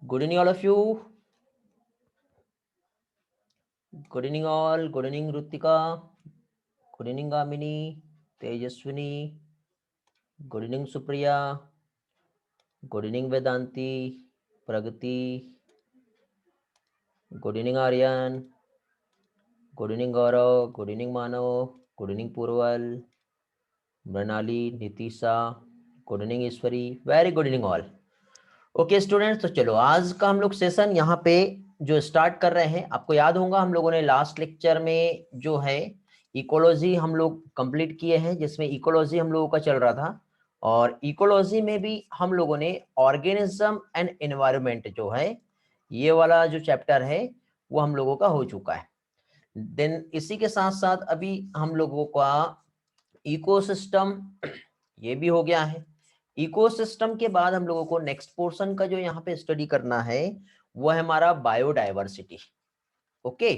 Good evening, all of you. Good evening, all. Good evening, Rutika. Good evening, Amini, Tejaswini. Good evening, Supriya. Good evening, Vedanti, Pragati. Good evening, Aryan. Good evening, Gaurav. Good evening, Manav. Good evening, Purval, Mranali, Nitisha. Good evening, Ishwari. Very good evening, all. Okay students, तो चलो आज का हम लोग session यहाँ पे जो start कर रहे हैं। आपको याद होगा हम लोगों ने लास्ट लेक्चर में जो है इकोलॉजी हम लोग कंप्लीट किए हैं, जिसमें इकोलॉजी हम लोगों का चल रहा था। और इकोलॉजी में भी हम लोगों ने ऑर्गेनिज्म एंड एनवायरनमेंट जो है ये वाला जो चैप्टर है वो हम लोगों का हो चुका है। देन इसी के साथ साथ अभी हम लोगों का इकोसिस्टम ये भी हो गया है। इकोसिस्टम के बाद हम लोगों को नेक्स्ट पोर्शन का जो यहाँ पे स्टडी करना है वो है हमारा बायोडाइवर्सिटी। ओके,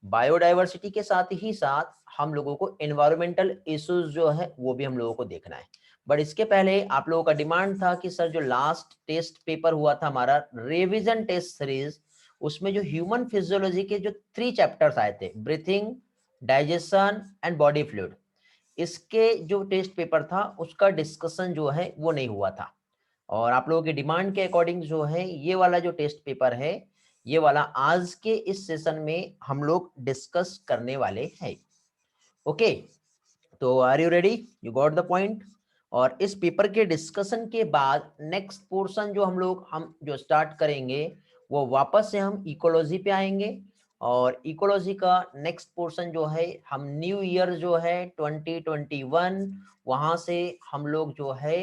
बायोडाइवर्सिटी के साथ ही साथ हम लोगों को एनवायरमेंटल इश्यूज जो है वो भी हम लोगों को देखना है। बट इसके पहले आप लोगों का डिमांड था कि सर जो लास्ट टेस्ट पेपर हुआ था हमारा रिवीजन टेस्ट सीरीज, उसमें जो ह्यूमन फिजियोलॉजी के जो 3 चैप्टर्स आए थे, breathing, digestion and body fluid, इसके जो टेस्ट पेपर था उसका डिस्कशन जो है वो नहीं हुआ था। और आप लोगों की डिमांड के अकॉर्डिंग जो है ये वाला जो टेस्ट पेपर है ये वाला आज के इस सेशन में हम लोग डिस्कस करने वाले हैं। ओके, तो are you ready? You got the point. और इस पेपर के डिस्कशन के बाद नेक्स्ट पोर्शन जो हम जो स्टार्ट करेंगे वो वापस से हम इकोलॉजी पे आएंगे। और इकोलॉजी का नेक्स्ट पोर्शन जो है हम न्यू ईयर जो है 2021 वहां से हम लोग जो है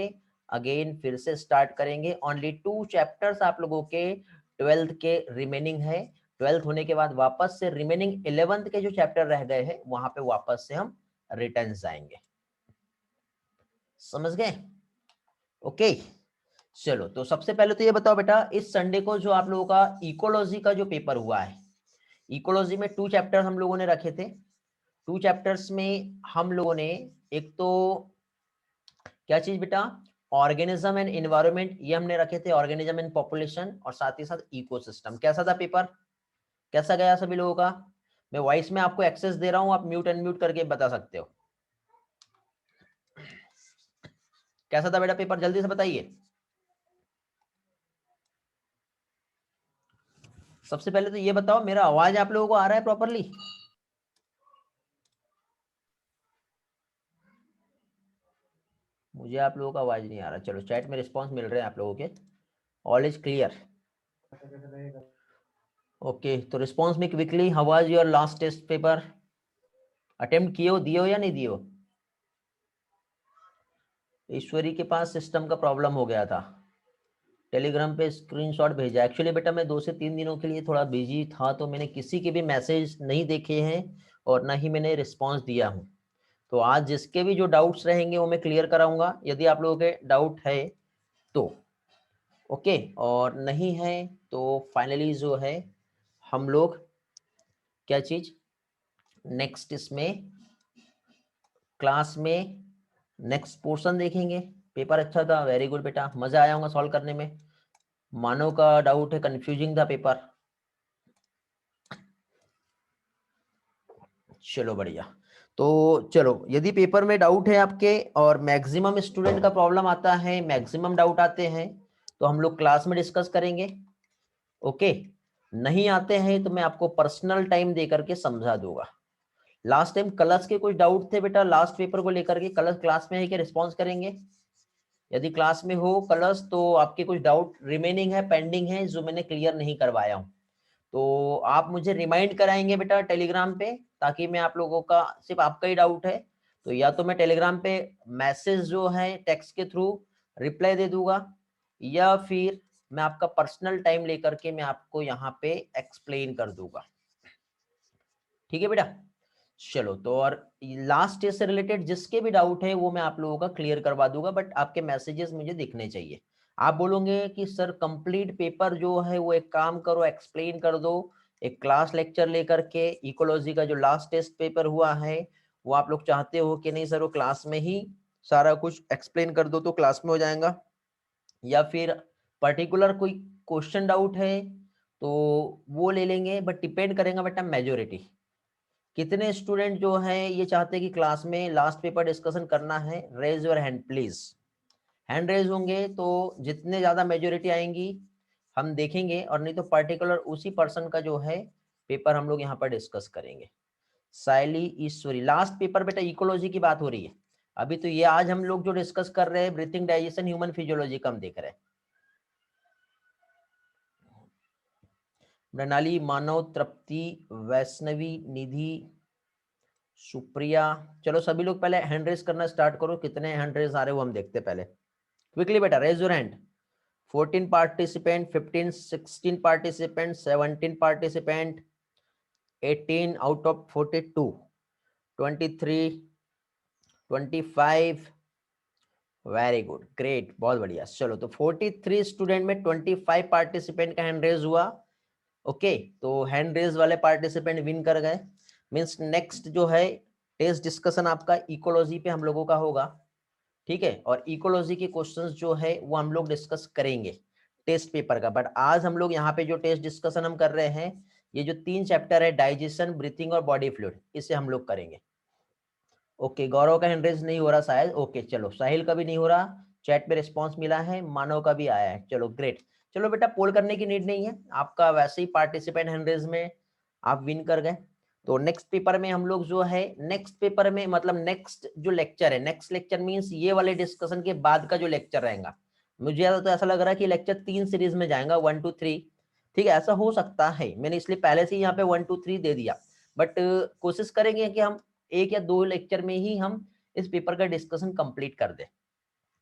अगेन फिर से स्टार्ट करेंगे। ओनली 2 चैप्टर्स आप लोगों के 12th के रिमेनिंग है। 12th होने के बाद वापस से रिमेनिंग 11th के जो चैप्टर रह गए हैं वहां पे वापस से हम रिटर्न जाएंगे। समझ गए? ओके, चलो तो सबसे पहले तो ये बताओ बेटा, इस संडे को जो आप लोगों का इकोलॉजी का जो पेपर हुआ है, इकोलॉजी में 2 चैप्टर्स हम लोगों ने रखे थे। 2 चैप्टर्स में हम लोगों ने एक तो क्या चीज बेटा, ऑर्गेनिज्म एंड एनवायरनमेंट, ये हमने रखे थे, ऑर्गेनिज्म एंड पॉपुलेशन, और साथ ही साथ इकोसिस्टम। कैसा था पेपर? कैसा गया सभी लोगों का? मैं वॉइस में आपको एक्सेस दे रहा हूं, आप म्यूट अनम्यूट करके बता सकते हो। कैसा था बेटा पेपर, जल्दी से बताइए। सबसे पहले तो ये बताओ मेरा आवाज आप लोगों को आ रहा है प्रॉपरली? मुझे आप लोगों का आवाज नहीं आ रहा। चलो चैट में रिस्पांस मिल रहे हैं आप लोगों के, ऑल इज क्लियर। ओके, तो रिस्पांस में quickly, how was your last test paper? Attempt किए हो, दिए हो या नहीं दिए हो? ईश्वरी के पास सिस्टम का प्रॉब्लम हो गया था, टेलीग्राम पे स्क्रीनशॉट भेजा। एक्चुअली बेटा मैं 2 से 3 दिनों के लिए थोड़ा बिजी था, तो मैंने किसी के भी मैसेज नहीं देखे हैं और ना ही मैंने रिस्पांस दिया हूं। तो आज जिसके भी जो डाउट्स रहेंगे वो मैं क्लियर कराऊंगा, यदि आप लोगों के डाउट है तो। ओके, और नहीं है तो फाइनली जो है हम लोग क्या चीज नेक्स्ट इसमें क्लास में नेक्स्ट पोर्शन देखेंगे। पेपर अच्छा था, वेरी गुड बेटा, मजा आया होगा सॉल्व करने में। मानव का डाउट है कंफ्यूजिंग था पेपर। चलो बढ़िया। तो चलो, यदि पेपर में डाउट है आपके, और मैक्सिमम स्टूडेंट का प्रॉब्लम आता है, मैक्सिमम डाउट आते हैं, तो हम लोग क्लास में डिस्कस करेंगे। ओके, नहीं आते हैं तो मैं आपको पर्सनल टाइम दे करके समझा दूंगा। लास्ट टाइम कलर्स के कुछ डाउट थे बेटा, लास्ट पेपर को लेकर के, कलर्स क्लास में है कि रिस्पॉन्स करेंगे? यदि क्लास में हो कलर्स तो आपके कुछ डाउट रिमेनिंग है, पेंडिंग है, जो मैंने क्लियर नहीं करवाया हूं, तो आप मुझे रिमाइंड कराएंगे बेटा टेलीग्राम पे, ताकि मैं आप लोगों का, सिर्फ आपका ही डाउट है तो या तो मैं टेलीग्राम पे मैसेज जो है टेक्स्ट के थ्रू रिप्लाई दे दूंगा, या फिर मैं आपका पर्सनल टाइम लेकर के मैं आपको यहाँ पे एक्सप्लेन कर दूंगा। ठीक है बेटा? चलो, तो और लास्ट ईयर से रिलेटेड जिसके भी डाउट है वो मैं आप लोगों का क्लियर करवा दूंगा, बट आपके मैसेजेस मुझे दिखने चाहिए। आप बोलोगे कि सर कंप्लीट पेपर जो है वो एक काम करो, एक्सप्लेन कर दो, एक क्लास लेक्चर लेकर के। इकोलॉजी का जो लास्ट टेस्ट पेपर हुआ है वो आप लोग चाहते हो कि नहीं सर वो क्लास में ही सारा कुछ एक्सप्लेन कर दो तो क्लास में हो जाएगा, या फिर पर्टिकुलर कोई क्वेश्चन डाउट है तो वो ले लेंगे, बट डिपेंड करेगा बेटा मेजोरिटी। कितने स्टूडेंट जो है ये चाहते हैं कि क्लास में लास्ट पेपर डिस्कशन करना है? Raise your hand please. Hand raise होंगे तो जितने ज्यादा मेजोरिटी आएंगी हम देखेंगे, और नहीं तो पर्टिकुलर उसी पर्सन का जो है पेपर हम लोग यहाँ पर डिस्कस करेंगे। साइली ईश्वरी, लास्ट पेपर बेटा इकोलॉजी की बात हो रही है अभी, तो ये आज हम लोग जो डिस्कस कर रहे हैं ब्रीथिंग, डाइजेशन, ह्यूमन फिजियोलॉजी का हम देख रहे हैं। प्रणाली, मानव, तृप्ति, वैष्णवी, निधि, सुप्रिया। चलो सभी लोग पहले हैंड रेज करना स्टार्ट करो, कितने हैंड रेज आ रहे हो हम देखते हैं पहले। क्विकली बेटा raise your hand. 14 participant, 15, 16 participant, 17 participant, 18 out of 42, 23, 25। Very good, great, बहुत बढ़िया। चलो तो 43 स्टूडेंट में 25 पार्टिसिपेंट का हैंड रेज हुआ। ओके, तो हैंड रेज वाले पार्टिसिपेंट विन कर गए। मींस नेक्स्ट जो है टेस्ट डिस्कशन आपका इकोलॉजी पे हम लोगों का होगा, ठीक है। और इकोलॉजी के क्वेश्चंस जो है वो हम लोग डिस्कस करेंगे टेस्ट पेपर का। बट आज हम लोग यहाँ पे जो टेस्ट डिस्कशन हम कर रहे हैं, ये जो 3 चैप्टर है डाइजेशन, ब्रीथिंग और बॉडी फ्लूइड, इसे हम लोग करेंगे। ओके, गौरव का हैंड रेज नहीं हो रहा शायद। ओके चलो, साहिल का भी नहीं हो रहा, चैट में रिस्पॉन्स मिला है, मानव का भी आया है। चलो ग्रेट। चलो बेटा पोल करने की नीड नहीं है, आपका वैसे ही पार्टिसिपेंट हैंड रेज में आप विन कर गए। तो नेक्स्ट पेपर में हम लोग जो है, नेक्स्ट पेपर में मतलब नेक्स्ट जो लेक्चर है, नेक्स्ट लेक्चर मींस ये वाले डिस्कशन के बाद का जो लेक्चर रहेगा, मुझे ज्यादा तो ऐसा लग रहा है कि लेक्चर 3 सीरीज में जाएगा, 1 2 3। ठीक है, ऐसा हो सकता है, मैंने इसलिए पहले से यहाँ पे 1 2 3 दे दिया। बट कोशिश करेंगे कि हम 1 या 2 लेक्चर में ही हम इस पेपर का डिस्कशन कंप्लीट कर दें।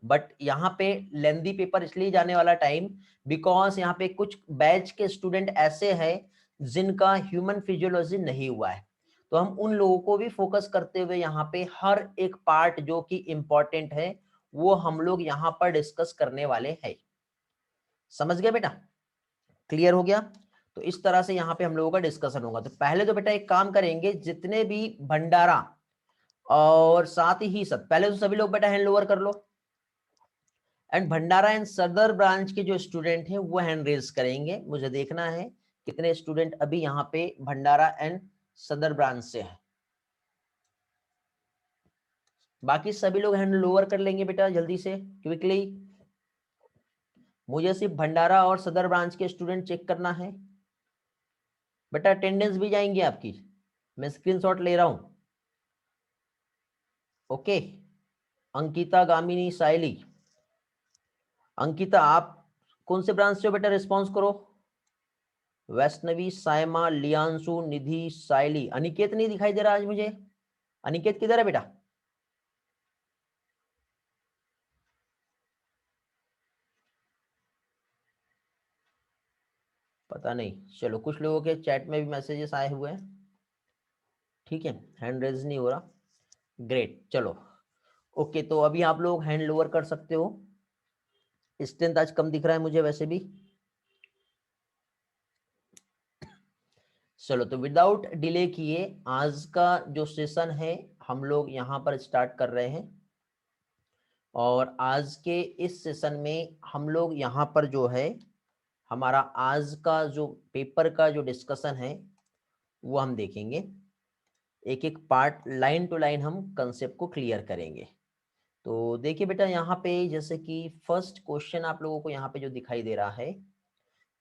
बट यहाँ पे लेंदी पेपर इसलिए जाने वाला टाइम, बिकॉज यहाँ पे कुछ बैच के स्टूडेंट ऐसे हैं जिनका ह्यूमन फिजियोलॉजी नहीं हुआ है, तो हम उन लोगों को भी फोकस करते हुए यहाँ पे हर एक पार्ट जो कि इंपॉर्टेंट है वो हम लोग यहाँ पर डिस्कस करने वाले हैं। समझ गए बेटा? क्लियर हो गया? तो इस तरह से यहाँ पे हम लोगों का डिस्कशन होगा। तो पहले तो बेटा एक काम करेंगे, जितने भी भंडारा और साथ ही सब, पहले तो सभी लोग बेटा हैंड ओवर कर लो। एंड भंडारा एंड सदर ब्रांच के जो स्टूडेंट हैं वो हैंड रेज करेंगे। मुझे देखना है कितने स्टूडेंट अभी यहाँ पे भंडारा एंड सदर ब्रांच से हैं। बाकी सभी लोग हैंड लोअर कर लेंगे बेटा जल्दी से, क्विकली। मुझे सिर्फ भंडारा और सदर ब्रांच के स्टूडेंट चेक करना है बेटा। अटेंडेंस भी जाएंगी आपकी, मैं स्क्रीनशॉट ले रहा हूं। ओके, अंकिता, गामिनी, साइली। अंकिता आप कौन से ब्रांच से हो बेटा, रिस्पॉन्स करो। वैष्णवी, सायमा, लियांशु, निधि, साइली। अनिकेत नहीं दिखाई दे रहा आज मुझे, अनिकेत किधर है बेटा? पता नहीं, चलो कुछ लोगों के चैट में भी मैसेजेस आए हुए हैं, ठीक है, हैंड रेज नहीं हो रहा। ग्रेट, चलो ओके। तो अभी आप लोग हैंड लोअर कर सकते हो। स्ट्रेंथ आज कम दिख रहा है मुझे वैसे भी। चलो तो विदाउट डिले किए आज का जो सेशन है हम लोग यहाँ पर स्टार्ट कर रहे हैं। और आज के इस सेशन में हम लोग यहाँ पर जो है हमारा आज का जो पेपर का जो डिस्कशन है वो हम देखेंगे। एक एक पार्ट लाइन टू लाइन हम कंसेप्ट को क्लियर करेंगे। तो देखिए बेटा, यहाँ पे जैसे कि फर्स्ट क्वेश्चन आप लोगों को यहाँ पे जो दिखाई दे रहा है,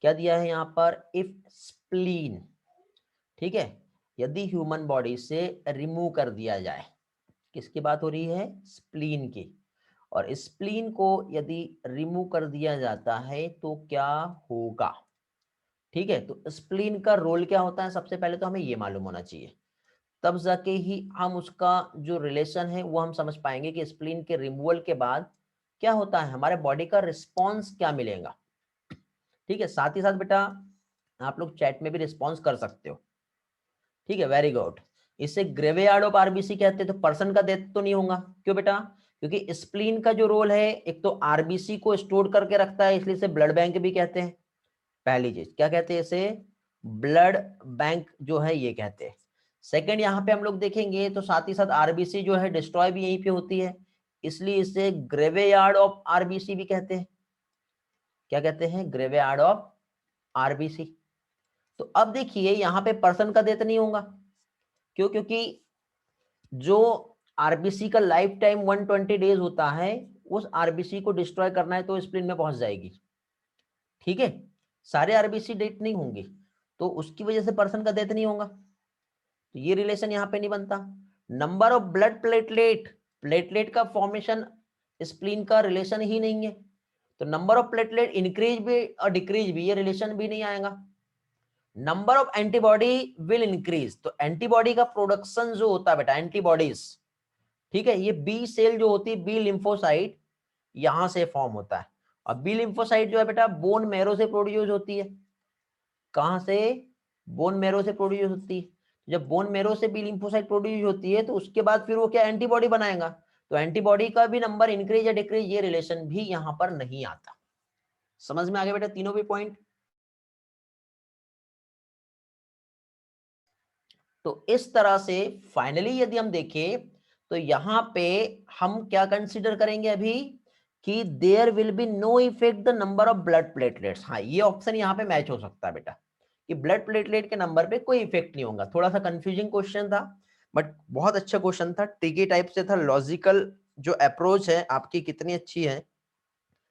क्या दिया है यहाँ पर, इफ स्प्लीन, ठीक है, यदि ह्यूमन बॉडी से रिमूव कर दिया जाए, किसकी बात हो रही है, स्प्लीन की। और स्प्लीन को यदि रिमूव कर दिया जाता है तो क्या होगा, ठीक है। तो स्प्लीन का रोल क्या होता है, सबसे पहले तो हमें ये मालूम होना चाहिए, तब जाके ही हम उसका जो रिलेशन है वो हम समझ पाएंगे कि स्प्लीन के रिमूवल के बाद क्या होता है, हमारे बॉडी का रिस्पॉन्स क्या मिलेगा, ठीक है। साथ ही साथ बेटा आप लोग चैट में भी रिस्पॉन्स कर सकते हो, ठीक है, वेरी गुड। इसे ग्रेवयार्ड ऑफ आरबीसी कहते हैं। तो पर्सन का डेथ तो नहीं होगा, क्यों बेटा, क्योंकि स्प्लीन का जो रोल है, एक तो आरबीसी को स्टोर करके रखता है, इसलिए इसे ब्लड बैंक भी कहते हैं। पहली चीज क्या कहते हैं, इसे ब्लड बैंक जो है ये कहते हैं। सेकंड, यहाँ पे हम लोग देखेंगे तो साथ ही साथ आरबीसी जो है डिस्ट्रॉय भी यहीं पे होती है, इसलिए इसे ग्रेवयार्ड ऑफ आरबीसी भी कहते हैं। क्या कहते हैं, ग्रेवयार्ड ऑफ आरबीसी। तो अब देखिए यहाँ पे पर्सन का डेथ नहीं होगा, क्यों, क्योंकि जो आरबीसी का लाइफ टाइम 120 डेज होता है, उस आरबीसी को डिस्ट्रॉय करना है तो स्प्लीन में पहुंच जाएगी, ठीक है, सारे आरबीसी डेथ नहीं होंगे, तो उसकी वजह से पर्सन का डेथ नहीं होगा, तो ये रिलेशन यहाँ पे नहीं बनता। Number of blood platelet, platelet का फॉर्मेशन स्प्लीन का रिलेशन ही नहीं है, तो नंबर ऑफ प्लेटलेट इंक्रीज भी और डिक्रीज भी, ये रिलेशन भी नहीं आएगा। Number of antibody will increase, तो एंटीबॉडी का प्रोडक्शन जो होता है बेटा, एंटीबॉडीज, ठीक है, ये बी सेल जो होती है, बी लिम्फोसाइट, यहां से फॉर्म होता है। और बी लिम्फोसाइट जो है बेटा बोन मैरो से प्रोड्यूस होती है, कहां से, बोन मैरो से प्रोड्यूस होती है। जब बोन मैरो से बी लिम्फोसाइट प्रोड्यूस होती है तो उसके बाद फिर वो क्या एंटीबॉडी बनाएगा, तो एंटीबॉडी का भी नंबर इंक्रीज या डिक्रीज, ये रिलेशन भी यहां पर नहीं आता। समझ में आ गया बेटा तीनों भी पॉइंट। तो इस तरह से फाइनली यदि हम देखें तो यहां पे हम क्या कंसीडर करेंगे अभी, कि there will be no effect the number of blood platelets. हाँ, ये ऑप्शन यहां पे मैच हो सकता है बेटा, कि ब्लड प्लेटलेट के नंबर पे कोई इफेक्ट नहीं होगा। थोड़ा सा कंफ्यूजिंग क्वेश्चन था, बट बहुत अच्छा क्वेश्चन था, ट्रिकी टाइप से था, लॉजिकल जो अप्रोच है आपकी कितनी अच्छी है,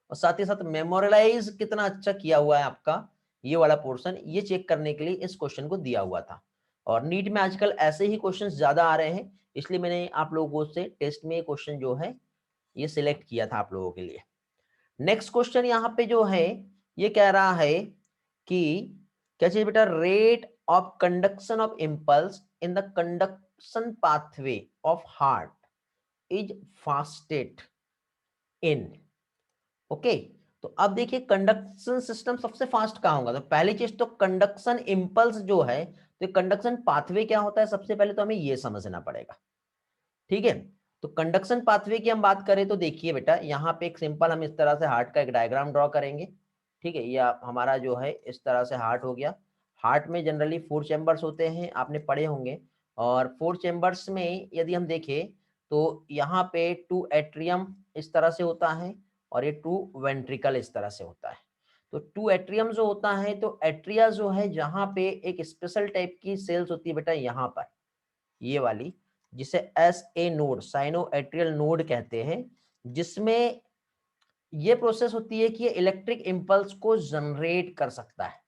और साथ ही साथ मेमोरलाइज कितना अच्छा किया हुआ है आपका ये वाला पोर्शन, ये चेक करने के लिए इस क्वेश्चन को दिया हुआ था। और नीट में आजकल ऐसे ही क्वेश्चंस ज्यादा आ रहे हैं, इसलिए मैंने आप लोगों से टेस्ट में ये क्वेश्चन जो है ये सिलेक्ट किया था आप लोगों के लिए। नेक्स्ट क्वेश्चन यहाँ पे जो है ये कह रहा है कि क्या चीज बेटा, rate of conduction of impulse in the conduction pathway of heart is fastest in, okay. तो अब देखिए कंडक्शन सिस्टम सबसे फास्ट कहाँ होगा, तो पहली चीज तो कंडक्शन इंपल्स जो है, तो कंडक्शन पाथवे क्या होता है, सबसे पहले तो हमें ये समझना पड़ेगा, ठीक है। तो कंडक्शन पाथवे की हम बात करें तो देखिए बेटा, यहाँ पे एक सिंपल हम इस तरह से हार्ट का एक डायग्राम ड्रॉ करेंगे, ठीक है, या हमारा जो है इस तरह से हार्ट हो गया। हार्ट में जनरली 4 चैम्बर्स होते हैं, आपने पढ़े होंगे, और 4 चैम्बर्स में यदि हम देखें तो यहाँ पे 2 एट्रियम इस तरह से होता है, और ये 2 वेंट्रिकल इस तरह से होता है। तो 2 एट्रियम जो होता है, तो एट्रिया जो है जहाँ पे एक स्पेशल टाइप की सेल्स होती है बेटा यहाँ पर, ये वाली, जिसे S A node, cyano atrial node कहते हैं, जिसमें ये प्रोसेस होती है कि ये इलेक्ट्रिक इंपल्स को जनरेट कर सकता है।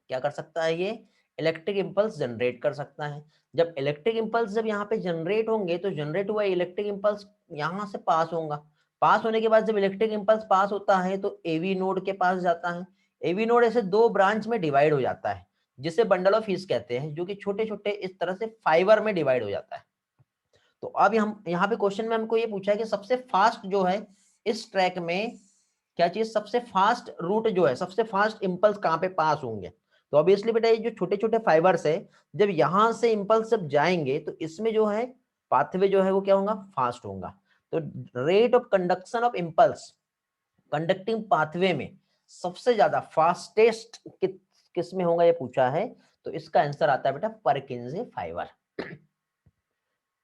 क्या कर सकता है ये, इलेक्ट्रिक इंपल्स जनरेट कर सकता है। जब इलेक्ट्रिक इंपल्स जब यहाँ पे जनरेट होंगे, तो जनरेट हुआ इलेक्ट्रिक इंपल्स यहाँ से पास होगा, पास होने के बाद जब इलेक्ट्रिक इंपल्स पास होता है तो एवी नोड के पास जाता है। एवी नोड ऐसे 2 ब्रांच में डिवाइड हो जाता है, जिसे बंडल ऑफ हीस कहते हैं, जो कि छोटे छोटे इस तरह से फाइबर में डिवाइड हो जाता है। तो अब हम यहाँ पे क्वेश्चन में हमको ये पूछा है कि सबसे फास्ट जो है इस ट्रैक में, क्या चीज सबसे फास्ट रूट जो है, सबसे फास्ट इंपल्स कहाँ पे पास होंगे, तो ऑब्वियसली बेटा ये जो छोटे छोटे फाइबर्स है, जब यहां से इंपल्स जब जाएंगे तो इसमें जो है पाथवे जो है वो क्या होगा, फास्ट होगा। तो rate of conduction of impulse conducting pathway में सबसे ज्यादा फास्टेस्ट किस में होगा ये पूछा है, तो इसका आंसर आता है बेटा Purkinje fibre.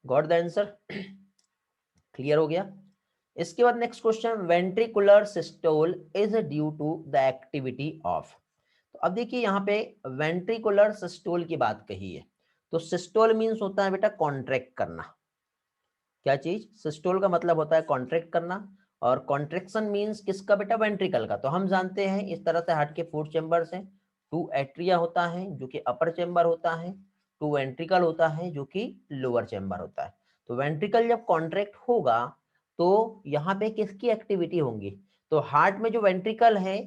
Got the answer, clear हो गया। इसके बाद next question, ventricular systole is due to the activity of. तो अब देखिए यहाँ पे वेंट्रिकुलर सिस्टोल की बात कही है, तो सिस्टोल मींस होता है बेटा कॉन्ट्रैक्ट करना। क्या चीज, सिस्टोल का मतलब होता है कॉन्ट्रैक्ट करना, और कॉन्ट्रेक्शन मींस किसका बेटा, वेंट्रिकल का। तो हम जानते हैं इस तरह से हार्ट के 4 चैम्बर्स हैं, 2 एट्रिया होता है जो कि अपर चैम्बर होता है, 2 वेंट्रिकल होता है जो कि लोअर चैम्बर होता है। तो वेंट्रिकल जब कॉन्ट्रैक्ट होगा तो यहाँ पे किसकी एक्टिविटी होंगी, तो हार्ट में जो वेंट्रिकल है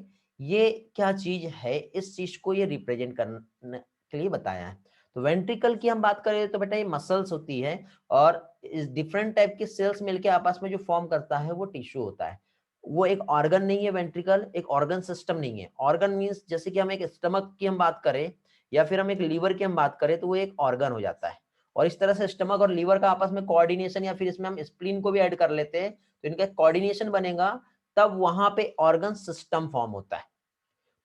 ये क्या चीज है, इस चीज को ये रिप्रेजेंट करने के लिए बताया है। तो वेंट्रिकल की हम बात करें तो बेटा ये मसल्स होती है, और इस डिफरेंट टाइप के सेल्स मिलके आपस में जो फॉर्म करता है वो टिश्यू होता है। वो एक ऑर्गन नहीं है, वेंट्रिकल एक ऑर्गन सिस्टम नहीं है। ऑर्गन मींस जैसे कि हम एक स्टमक की हम बात करें या फिर हम एक लीवर की हम बात करें तो वो एक ऑर्गन हो जाता है। और इस तरह से स्टमक और लीवर का आपस में कोऑर्डिनेशन, या फिर इसमें हम स्प्लीन को भी ऐड कर लेते हैं तो इनका कोऑर्डिनेशन बनेगा, तब वहां पे ऑर्गन सिस्टम फॉर्म होता है।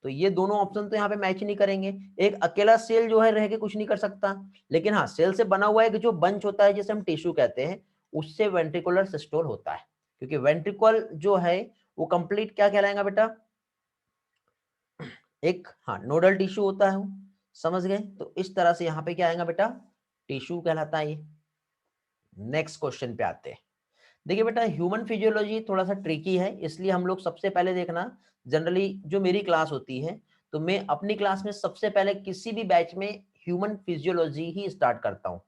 तो ये दोनों ऑप्शन तो यहाँ पे मैच नहीं करेंगे। एक अकेला सेल जो है रह के कुछ नहीं कर सकता, लेकिन हाँ सेल से बना हुआ एक जो बंच होता है जिसे हम टिश्यू कहते हैं, उससे वेंट्रिकुलर सिस्टोल होता है। क्योंकि वेंट्रिकल जो है वो कंप्लीट क्या कहलाएगा बेटा, एक हाँ नोडल टिश्यू होता है वो, समझ गए। तो इस तरह से यहाँ पे क्या आएगा बेटा, टिश्यू कहलाता है ये। नेक्स्ट क्वेश्चन पे आते हैं। देखिए बेटा ह्यूमन फिजियोलॉजी थोड़ा सा ट्रिकी है, इसलिए हम लोग सबसे पहले देखना, जनरली जो मेरी क्लास होती है तो मैं अपनी क्लास में सबसे पहले किसी भी बैच में ह्यूमन फिजियोलॉजी ही स्टार्ट करता हूँ।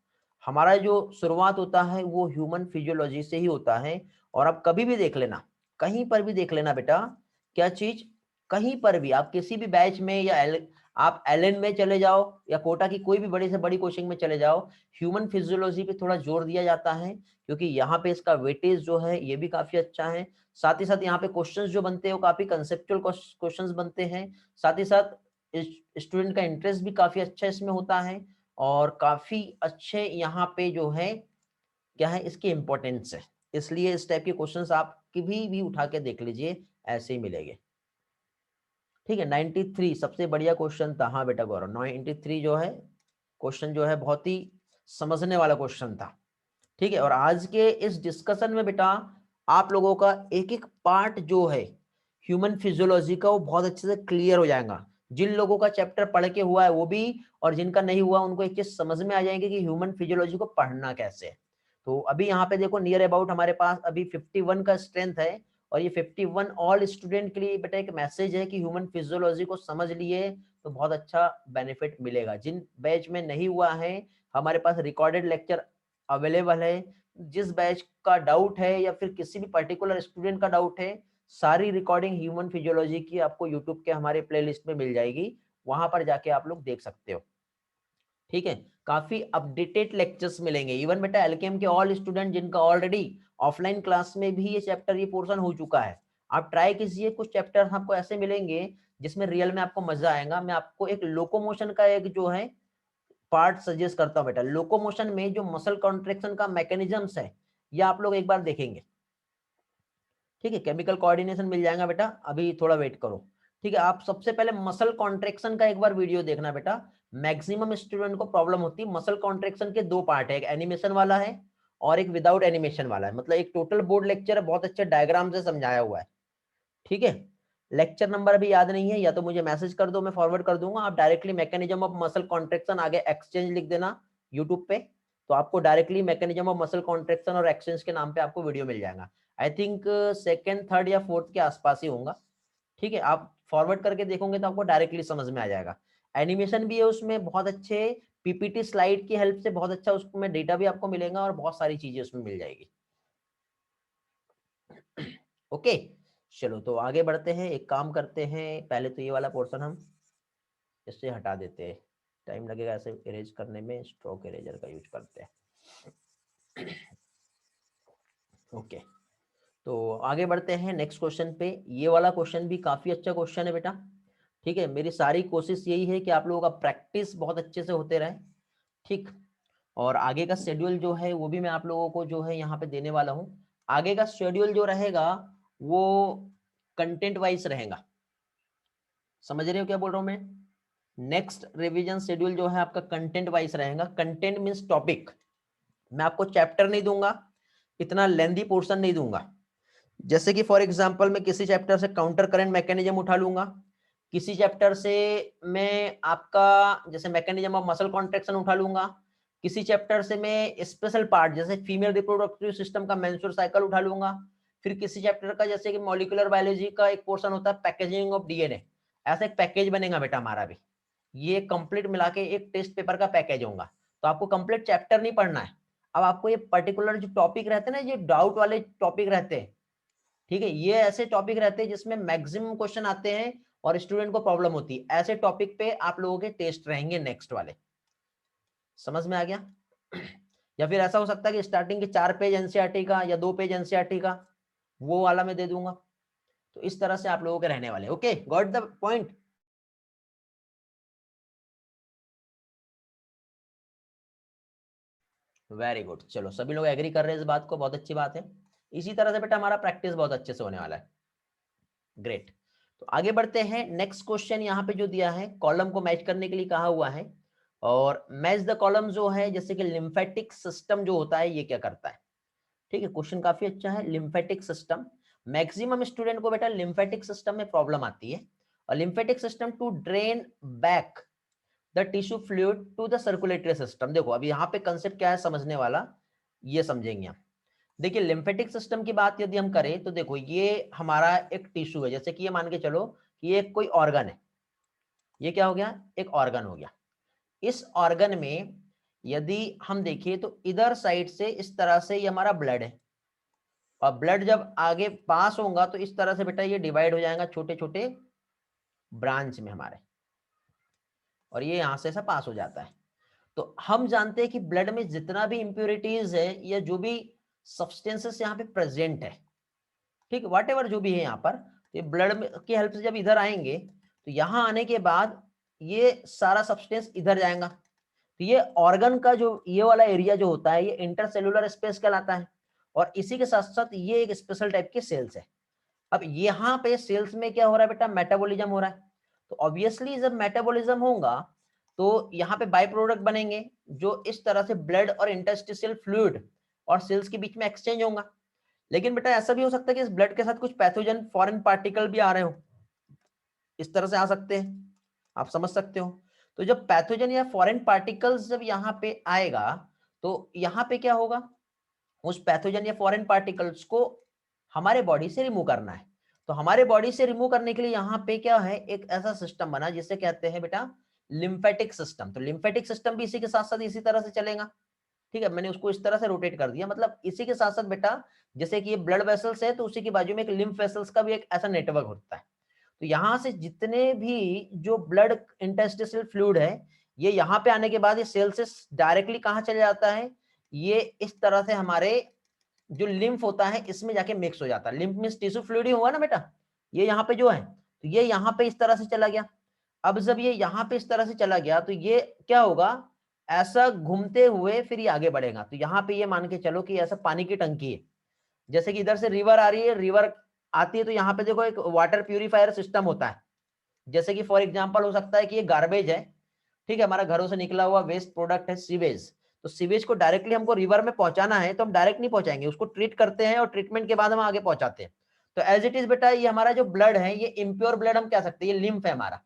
हमारा जो शुरुआत होता है वो ह्यूमन फिजियोलॉजी से ही होता है। और आप कभी भी देख लेना, कहीं पर भी देख लेना बेटा, क्या चीज, कहीं पर भी आप किसी भी बैच में या आप एलएन में चले जाओ या कोटा की कोई भी बड़ी से बड़ी कोचिंग में चले जाओ, ह्यूमन फिजियोलॉजी पे थोड़ा जोर दिया जाता है, क्योंकि यहाँ पे इसका वेटेज जो है ये भी काफी अच्छा है। साथ ही साथ यहाँ पे क्वेश्चंस जो बनते हैं वो काफी कंसेप्चुअल क्वेश्चंस बनते हैं। साथ ही साथ स्टूडेंट का इंटरेस्ट भी काफी अच्छा इसमें होता है, और काफी अच्छे यहाँ पे जो है क्या है इसकी इंपॉर्टेंस है। इसलिए इस टाइप के क्वेश्चंस आप कभी भी उठा के देख लीजिए, ऐसे ही मिलेंगे। ठीक है, 93 सबसे बढ़िया क्वेश्चन था। हाँ बेटा गौरव, 93 जो है क्वेश्चन जो है बहुत ही समझने वाला क्वेश्चन था। ठीक है, और आज के इस डिस्कशन में बेटा आप लोगों का एक एक पार्ट जो है ह्यूमन फिजियोलॉजी का वो बहुत अच्छे से क्लियर हो जाएगा। जिन लोगों का चैप्टर पढ़ के हुआ है वो भी, और जिनका नहीं हुआ उनको एक चीज समझ में आ जाएगी कि ह्यूमन फिजियोलॉजी को पढ़ना कैसे है। तो अभी यहाँ पे देखो नियर अबाउट हमारे पास अभी 51 का स्ट्रेंथ है, और ये 51 ऑल स्टूडेंट के लिए बेटा एक मैसेज है कि ह्यूमन फिजियोलॉजी को समझ लिए तो बहुत अच्छा बेनिफिट मिलेगा। जिन बैच में नहीं हुआ है, हमारे पास रिकॉर्डेड लेक्चर अवेलेबल है। जिस बैच का डाउट है या फिर किसी भी पर्टिकुलर स्टूडेंट का डाउट है, सारी रिकॉर्डिंग ह्यूमन फिजियोलॉजी की आपको यूट्यूब के हमारे प्लेलिस्ट में मिल जाएगी, वहां पर जाके आप लोग देख सकते हो। ठीक है, काफी अपडेटेड लेक्चर्स मिलेंगे। इवन बेटा एलकेएम के ऑल स्टूडेंट जिनका ऑलरेडी ऑफलाइन क्लास में भी ये चैप्टर ये पोर्शन हो चुका है, आप ट्राई कीजिए। कुछ चैप्टर आपको ऐसे मिलेंगे जिसमें रियल में आपको मजा आएगा। मैं आपको एक लोकोमोशन का एक जो है पार्ट सजेस्ट करता हूं बेटा। लोकोमोशन में जो मसल कॉन्ट्रेक्शन का मैकेनिज्म्स है, ये आप लोग एक बार देखेंगे। ठीक है, केमिकल कोऑर्डिनेशन मिल जाएगा बेटा, अभी थोड़ा वेट करो। ठीक है, आप सबसे पहले मसल कॉन्ट्रेक्शन का एक बार वीडियो देखना बेटा। मैक्सिमम स्टूडेंट को प्रॉब्लम होती है। मसल कॉन्ट्रेक्शन के दो पार्ट है, एक एनिमेशन वाला है और एक विदाउट एनिमेशन वाला है। मतलब एक टोटल बोर्ड लेक्चर है, बहुत अच्छे डायग्राम से समझाया हुआ है। ठीक है, लेक्चर नंबर अभी याद नहीं है, या तो मुझे मैसेज कर दो, मैं फॉरवर्ड कर दूंगा। आप directly mechanism of muscle contraction आगे एक्सचेंज लिख देना यूट्यूब पे, तो आपको directly mechanism of muscle contraction और एक्सचेंज के नाम पे आपको वीडियो मिल जाएगा। आई थिंक सेकंड थर्ड या फोर्थ के आसपास ही होगा। ठीक है, आप फॉरवर्ड करके देखोगे तो आपको डायरेक्टली समझ में आ जाएगा। एनिमेशन भी है उसमें, बहुत अच्छे पीपीटी स्लाइड की हेल्प से बहुत अच्छा उसमें डेटा भी आपको मिलेगा और बहुत सारी चीजें उसमें मिल जाएगी। ओके, चलो तो आगे बढ़ते हैं। एक काम करते हैं, पहले तो ये वाला पोर्शन हम इससे हटा देते हैं, टाइम लगेगा ऐसे इरेज करने में, स्ट्रोक इरेजर का यूज करते हैं। ओके, तो आगे बढ़ते हैं नेक्स्ट क्वेश्चन पे। ये वाला क्वेश्चन भी काफी अच्छा क्वेश्चन है बेटा। ठीक है, मेरी सारी कोशिश यही है कि आप लोगों का प्रैक्टिस बहुत अच्छे से होते रहे। ठीक, और आगे का शेड्यूल जो है वो भी मैं आप लोगों को जो है यहाँ पे देने वाला हूँ। आगे का शेड्यूल जो रहेगा वो कंटेंट वाइज रहेगा। समझ रहे हो क्या बोल रहा हूँ मैं? नेक्स्ट रिवीजन शेड्यूल जो है आपका कंटेंट वाइज रहेगा। Content means topic. मैं आपको चैप्टर नहीं दूंगा, इतना लेंदी पोर्शन नहीं दूंगा। जैसे कि फॉर एग्जांपल मैं किसी चैप्टर से काउंटर करंट मैकेनिज्म उठा लूंगा, किसी चैप्टर से मैं आपका जैसे मैकेनिज्म ऑफ मसल कॉन्ट्रैक्शन उठा लूंगा, किसी चैप्टर से मैं स्पेशल पार्ट जैसे फीमेल रिप्रोडक्टिव सिस्टम का मेंस्ट्रुअल साइकिल उठा लूंगा, फिर किसी चैप्टर का जैसे कि मॉलिक्यूलर बायोलॉजी का एक पोर्शन होता है पैकेजिंग ऑफ डीएनए, ऐसा एक पैकेज बनेगा बेटा हमारा भी। ये कंप्लीट मिला के एक टेस्ट पेपर का पैकेज होगा। तो आपको कंप्लीट चैप्टर नहीं पढ़ना है, अब आपको ये पर्टिकुलर जो टॉपिक रहते हैं ना, ये डाउट वाले टॉपिक रहते हैं। ठीक है, ये ऐसे टॉपिक रहते हैं जिसमें मैक्सिमम क्वेश्चन आते हैं और स्टूडेंट को प्रॉब्लम होती है। ऐसे टॉपिक पे आप लोगों के टेस्ट रहेंगे नेक्स्ट वाले। समझ में आ गया? या फिर ऐसा हो सकता है कि स्टार्टिंग के 4 पेज एनसीईआरटी का या 2 पेज एनसीईआरटी का वो वाला मैं दे दूंगा। तो इस तरह से आप लोगों के रहने वाले। Okay, got the point? Very good, चलो सभी लोग एग्री कर रहे हैं इस बात को, बहुत अच्छी बात है। इसी तरह से बेटा हमारा प्रैक्टिस बहुत अच्छे से होने वाला है। ग्रेट, तो आगे बढ़ते हैं। नेक्स्ट क्वेश्चन यहाँ पे जो दिया है, कॉलम को मैच करने के लिए कहा हुआ है, और मैच द कॉलम जो है जैसे कि लिम्फेटिक सिस्टम जो होता है ये क्या करता है। ठीक है, क्वेश्चन काफी अच्छा है। लिम्फेटिक सिस्टम, मैक्सिमम स्टूडेंट को बेटा लिम्फेटिक सिस्टम में प्रॉब्लम आती है, A lymphatic system to drain back the tissue fluid to the circulatory system। देखो अभी यहाँ पे कंसेप्ट क्या है समझने वाला, ये समझेंगे हम। देखिए लिम्फेटिक सिस्टम की बात यदि हम करें तो देखो ये हमारा एक टिश्यू है, जैसे कि ये मान के चलो कि ये कोई ऑर्गन है, ये क्या हो गया, एक ऑर्गन हो गया। इस ऑर्गन में यदि हम देखें तो इधर साइड से इस तरह से ये हमारा ब्लड है, और ब्लड जब आगे पास होगा तो इस तरह से बेटा ये डिवाइड हो जाएगा छोटे छोटे ब्रांच में हमारे, और ये यहां से ऐसा पास हो जाता है। तो हम जानते हैं कि ब्लड में जितना भी इंप्योरिटीज है या जो भी सब्सटेंसेस यहाँ पे प्रेजेंट है, ठीक, वॉट एवर जो भी है यहाँ पर, तो ये ब्लड में की हेल्प से जब इधर आएंगे तो यहाँ आने के बाद ये सारा सब्सटेंस इधर जाएगा। तो ये ऑर्गन का जो ये वाला एरिया जो होता है ये इंटरसेलुलर स्पेस कहलाता है, और इसी के साथ साथ ये एक स्पेशल टाइप के सेल्स है। अब यहाँ पे सेल्स में क्या हो रहा है बेटा, मेटाबॉलिज्म हो रहा है। तो ऑब्वियसली जब मेटाबॉलिज्म होगा तो यहाँ पे बाय प्रोडक्ट बनेंगे जो इस तरह से ब्लड और इंटरस्टिशियल फ्लूइड और सेल्स के बीच में एक्सचेंज होगा। लेकिन बेटा ऐसा भी हो सकता है कि इस ब्लड के साथ कुछ पैथोजन फॉरेन पार्टिकल भी आ रहे हो, इस तरह से आ सकते हैं, आप समझ सकते हो। तो जब पैथोजन या फॉरेन पार्टिकल्स जब यहाँ पे आएगा तो यहाँ पे क्या होगा, उस पैथोजन या फॉरेन पार्टिकल्स को हमारे बॉडी से रिमूव करना है। तो हमारे बॉडी से रिमूव करने के लिए यहाँ पे क्या है, एक ऐसा सिस्टम बना जिसे कहते हैं बेटा लिम्फेटिक सिस्टम। तो लिम्फेटिक सिस्टम भी इसी के साथ साथ इसी तरह से चलेगा, ठीक है। मैंने उसको इस तरह से रोटेट कर दिया, मतलब इसी के साथ साथ बेटा जैसे कि ये ब्लड वेसल्स है तो उसी के बाजू में एक लिम्फ वेसल्स का भी एक ऐसा नेटवर्क होता है। तो यहाँ से जितने भी जो ब्लड इंटरस्टिशियल फ्लूइड है ये यहाँ पे आने के बाद ये सेल से डायरेक्टली कहाँ चले जाता है, ये इस तरह से हमारे जो लिम्फ होता है इसमें जाके मिक्स हो जाता है। लिम्फ मींस टिश्यू फ्लूइड ही हुआ ना बेटा, ये यहाँ पे जो है, तो ये यहाँ पे इस तरह से चला गया। अब जब ये यहाँ पे इस तरह से चला गया तो ये क्या होगा, ऐसा घूमते हुए फिर ये आगे बढ़ेगा। तो यहाँ पे ये मान के चलो कि ऐसा पानी की टंकी है, जैसे कि इधर से रिवर आ रही है, रिवर आती है तो यहाँ पे देखो एक वाटर प्यूरिफायर सिस्टम होता है। जैसे कि फॉर एग्जांपल हो सकता है कि ये गार्बेज है, ठीक है, हमारा घरों से निकला हुआ वेस्ट प्रोडक्ट है सीवेज, तो सीवेज को डायरेक्टली हमको रिवर में पहुंचाना है तो हम डायरेक्ट नहीं पहुंचाएंगे, उसको ट्रीट करते हैं और ट्रीटमेंट के बाद हम आगे पहुंचाते हैं। तो एज इट इज बेटा ये हमारा जो ब्लड है ये इम्प्योर ब्लड हम कह सकते हैं, ये लिम्फ है हमारा।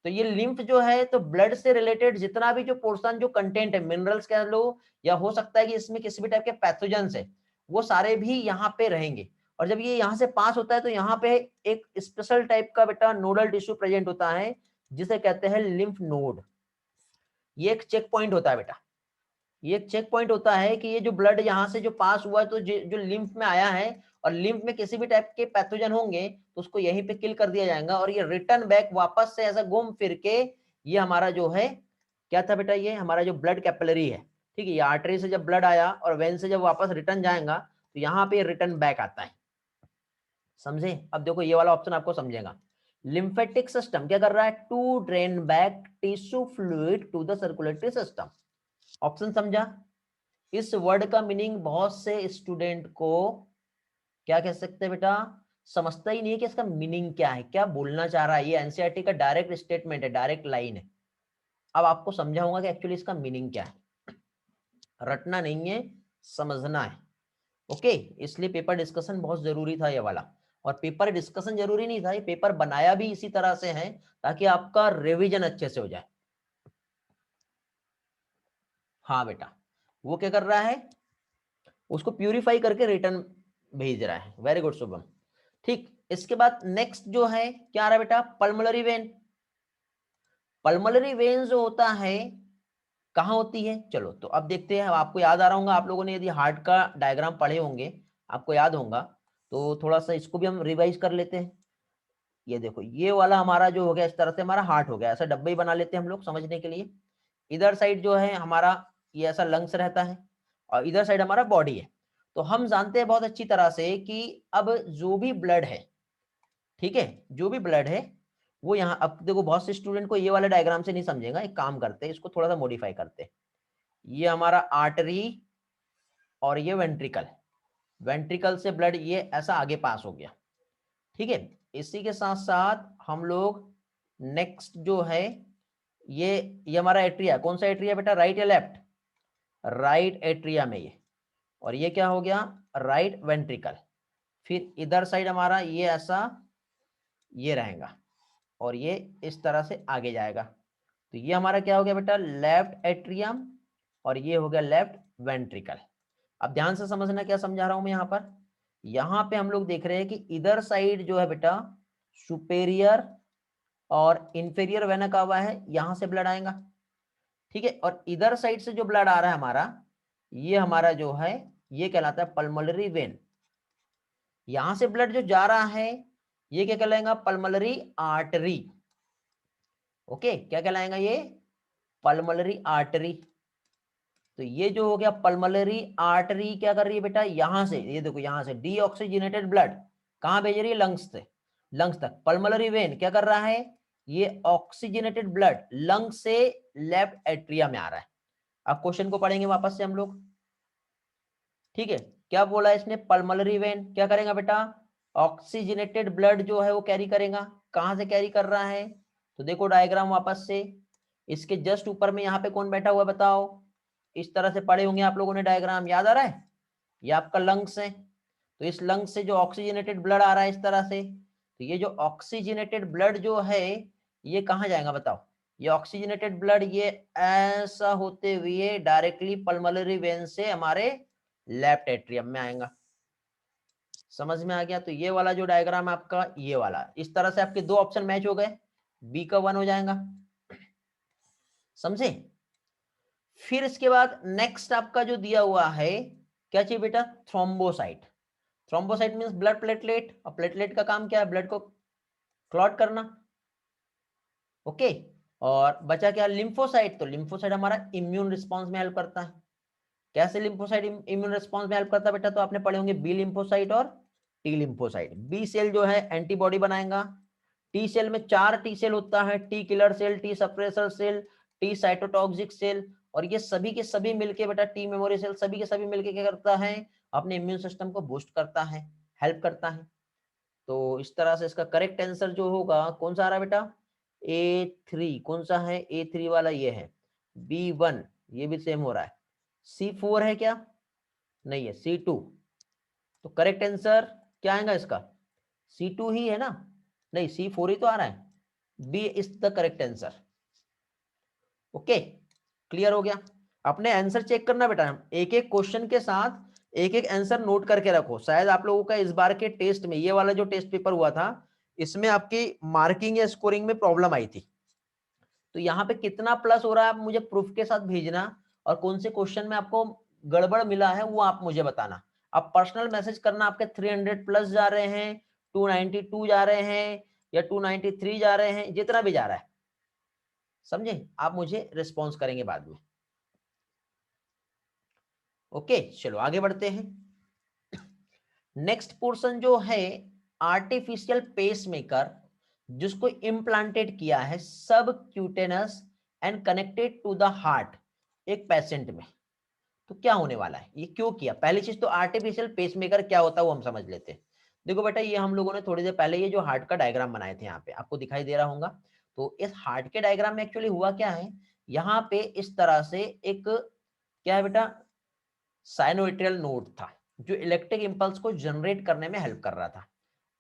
तो ये लिम्फ जो है तो ब्लड से रिलेटेड जितना भी जो पोर्शन जो कंटेंट है, मिनरल्स कह लो या हो सकता है कि इसमें किसी भी टाइप के पैथोजेंस है, वो सारे भी यहाँ पे रहेंगे। और जब ये यहाँ से पास होता है तो यहाँ पे एक स्पेशल टाइप का बेटा नोडल टिश्यू प्रेजेंट होता है जिसे कहते हैं लिम्फ नोड। ये एक चेक पॉइंट होता है बेटा, ये एक चेक पॉइंट होता है कि ये जो ब्लड यहाँ से जो पास हुआ तो जो लिम्फ में आया है और लिम्फ में किसी भी टाइप के पैथोजन होंगे तो उसको यहीं पे किल कर दिया जाएगा, और ये रिटर्न बैक वापस से ऐसा घूम फिर के ये हमारा जो है क्या था बेटा, ये हमारा जो ब्लड कैपिलरी है, ठीक है, ये आर्टरी से जब ब्लड आया और वेन से जब वापस रिटर्न जाएगा तो यहाँ पे रिटर्न बैक आता है, समझे। अब देखो ये वाला ऑप्शन आपको समझेगा, लिम्फेटिक सिस्टम क्या कर रहा है, to drain back tissue fluid to the circulatory system. Option समझा। इस वर्ड का मीनिंग बहुत से स्टूडेंट को क्या कह सकते हैं बेटा, समझता ही नहीं है कि इसका मीनिंग क्या है, क्या बोलना चाह रहा है। ये एनसीईआरटी का डायरेक्ट स्टेटमेंट है, डायरेक्ट लाइन है। अब आपको समझाऊंगा कि एक्चुअली इसका मीनिंग क्या है, रटना नहीं है, समझना है, ओके। इसलिए पेपर डिस्कशन बहुत जरूरी था ये वाला, और पेपर डिस्कशन जरूरी नहीं था, ये पेपर बनाया भी इसी तरह से है ताकि आपका रिविजन अच्छे से हो जाए। हाँ बेटा, वो क्या कर रहा है, उसको प्यूरिफाई करके रिटर्न भेज रहा है। Very good Shubham. ठीक, इसके बाद नेक्स्ट जो है क्या आ रहा है बेटा, पल्मोनरी वेन। पल्मोनरी वेन जो होता है कहाँ होती है, चलो तो अब देखते हैं। आपको याद आ रहा होगा, आप लोगों ने यदि हार्ट का डायग्राम पढ़े होंगे आपको याद होगा, तो थोड़ा सा इसको भी हम रिवाइज कर लेते हैं। ये देखो ये वाला हमारा जो हो गया इस तरह से हमारा हार्ट हो गया, ऐसा डब्बे ही बना लेते हैं हम लोग समझने के लिए। इधर साइड जो है हमारा ये ऐसा लंग्स रहता है और इधर साइड हमारा बॉडी है। तो हम जानते हैं बहुत अच्छी तरह से कि अब जो भी ब्लड है, ठीक है, जो भी ब्लड है वो यहाँ, अब देखो बहुत से स्टूडेंट को ये वाले डायग्राम से नहीं समझेगा, एक काम करते हैं इसको थोड़ा सा मॉडिफाई करते हैं। ये हमारा आर्टरी और ये वेंट्रिकल, वेंट्रिकल से ब्लड ये ऐसा आगे पास हो गया, ठीक है। इसी के साथ साथ हम लोग नेक्स्ट जो है ये हमारा एट्रिया, कौन सा एट्रिया बेटा, राइट या लेफ्ट, राइट एट्रिया में ये, और ये क्या हो गया, राइट वेंट्रिकल। फिर इधर साइड हमारा ये ऐसा ये रहेगा, और ये इस तरह से आगे जाएगा। तो ये हमारा क्या हो गया बेटा, लेफ्ट एट्रियम, और ये हो गया लेफ्ट वेंट्रिकल। अब ध्यान से समझना क्या समझा रहा हूं मैं यहाँ पर। यहाँ पे हम लोग देख रहे हैं कि इधर साइड जो है बेटा सुपेरियर और इंफेरियर वेना का हुआ है, यहां से ब्लड आएगा, ठीक है। और इधर साइड से जो ब्लड आ रहा है हमारा, ये हमारा जो है ये कहलाता है पल्मोनरी वेन। यहां से ब्लड जो जा रहा है ये क्या कहलाएगा, पल्मोनरी आर्टरी। ओके, क्या कहलाएगा ये, पल्मोनरी आर्टरी। तो ये जो हो गया पल्मोनरी आर्टरी क्या कर रही है बेटा, यहां से ये देखो, यहां से डीऑक्सीजनेटेड ब्लड कहां भेज रही है, लंग्स से, लंग्स तक। पल्मोनरी वेन क्या कर रहा है, ये ऑक्सीजनेटेड ब्लड लंग से लेफ्ट एट्रिया में आ रहा है। अब क्वेश्चन को पढ़ेंगे वापस से हम लोग, ठीक है। क्या बोला इसने, पल्मोनरी वेन क्या करेगा बेटा, ऑक्सीजनेटेड ब्लड जो है वो कैरी करेगा। कहां से कैरी कर रहा है, तो देखो डायग्राम वापस से, इसके जस्ट ऊपर में यहाँ पे कौन बैठा हुआ है बताओ, इस तरह से पढ़े होंगे आप लोगों ने, डायग्राम याद आ रहा है, ये आपका लंग्स है। तो इस लंग्स से जो ऑक्सीजनेटेड ब्लड आ रहा है इस तरह से, तो ये जो ऑक्सीजनेटेड ब्लड जो है ये कहाँ जाएगा बताओ, ये ऑक्सीजनेटेड ब्लड ये ऐसा होते हुए डायरेक्टली पल्मोनरी वेन से हमारे लेफ्ट एट्रियम में आएगा। समझ में आ गया। तो ये वाला जो डायग्राम है आपका, ये वाला इस तरह से आपके दो ऑप्शन मैच हो गए, बी का 1 हो जाएगा, समझे। फिर इसके बाद नेक्स्ट आपका जो दिया हुआ है क्या चाहिए बेटा, thrombocyte. Thrombocyte means blood platelet, और प्लेटलेट का काम क्या है, ब्लड को क्लॉट करना। ओके, और बचा क्या, लिम्फोसाइट। तो लिम्फोसाइट हमारा इम्यून रिस्पॉन्स में हेल्प करता है। कैसे लिम्फोसाइट इम्यून रिस्पॉन्स में हेल्प करता है बेटा, तो आपने पढ़े होंगे बी लिम्फोसाइट और टी लिम्फोसाइट। बी सेल जो है एंटीबॉडी बनाएगा, टी सेल में 4 टी सेल होता है, T killer cell, T suppressor cell, T cytotoxic cell, और ये सभी के सभी मिलके बेटा टी मेमोरी सेल, सभी के सभी मिलके क्या करता है, अपने इम्यून सिस्टम को बूस्ट करता है, हेल्प करता है। तो इस तरह से इसका करेक्ट आंसर जो होगा कौन सा आ रहा है बेटा, A3। कौन सा है, A3 वाला ये है। B1 ये भी सेम हो रहा है। C4 है क्या, नहीं है, C2। तो करेक्ट आंसर क्या आएगा इसका, C2 ही है ना, नहीं C4 ही तो आ रहा है। B is the correct answer. Okay, clear हो गया। अपने आंसर चेक करना बेटा, एक एक क्वेश्चन के साथ एक एक आंसर नोट करके रखो। शायद आप लोगों का इस बार के टेस्ट में, ये वाला जो टेस्ट पेपर हुआ था, इसमें आपकी मार्किंग या स्कोरिंग में प्रॉब्लम आई थी। तो यहाँ पे कितना प्लस हो रहा है आप मुझे प्रूफ के साथ भेजना, और कौन से क्वेश्चन में आपको गड़बड़ मिला है वो आप मुझे बताना। आप पर्सनल मैसेज करना, आपके 300 प्लस जा रहे हैं, 292 जा रहे हैं, या 293 जा रहे हैं, जितना भी जा रहा है, समझे, आप मुझे रिस्पॉन्स करेंगे बाद में। ओके, चलो आगे बढ़ते हैं। नेक्स्ट पोर्शन जो है आर्टिफिशियल पेसमेकर, जिसको इम्प्लांटेड किया है subcutaneous and connected to the heart एक पेशेंट में। तो क्या होने वाला है, ये क्यों किया, पहली चीज तो आर्टिफिशियल पेसमेकर क्या होता है वो हम समझ लेते हैं। देखो बेटा, ये हम लोगों ने थोड़ी देर पहले ये जो हार्ट का डायग्राम बनाए थे, यहाँ पे आपको दिखाई दे रहा होगा। तो इस हार्ट के डायग्राम में एक्चुअली हुआ क्या है, यहाँ पे इस तरह से एक क्या है बेटा, साइनोइट्रियल नोड था, जो इलेक्ट्रिक इंपल्स को जनरेट करने में हेल्प कर रहा था।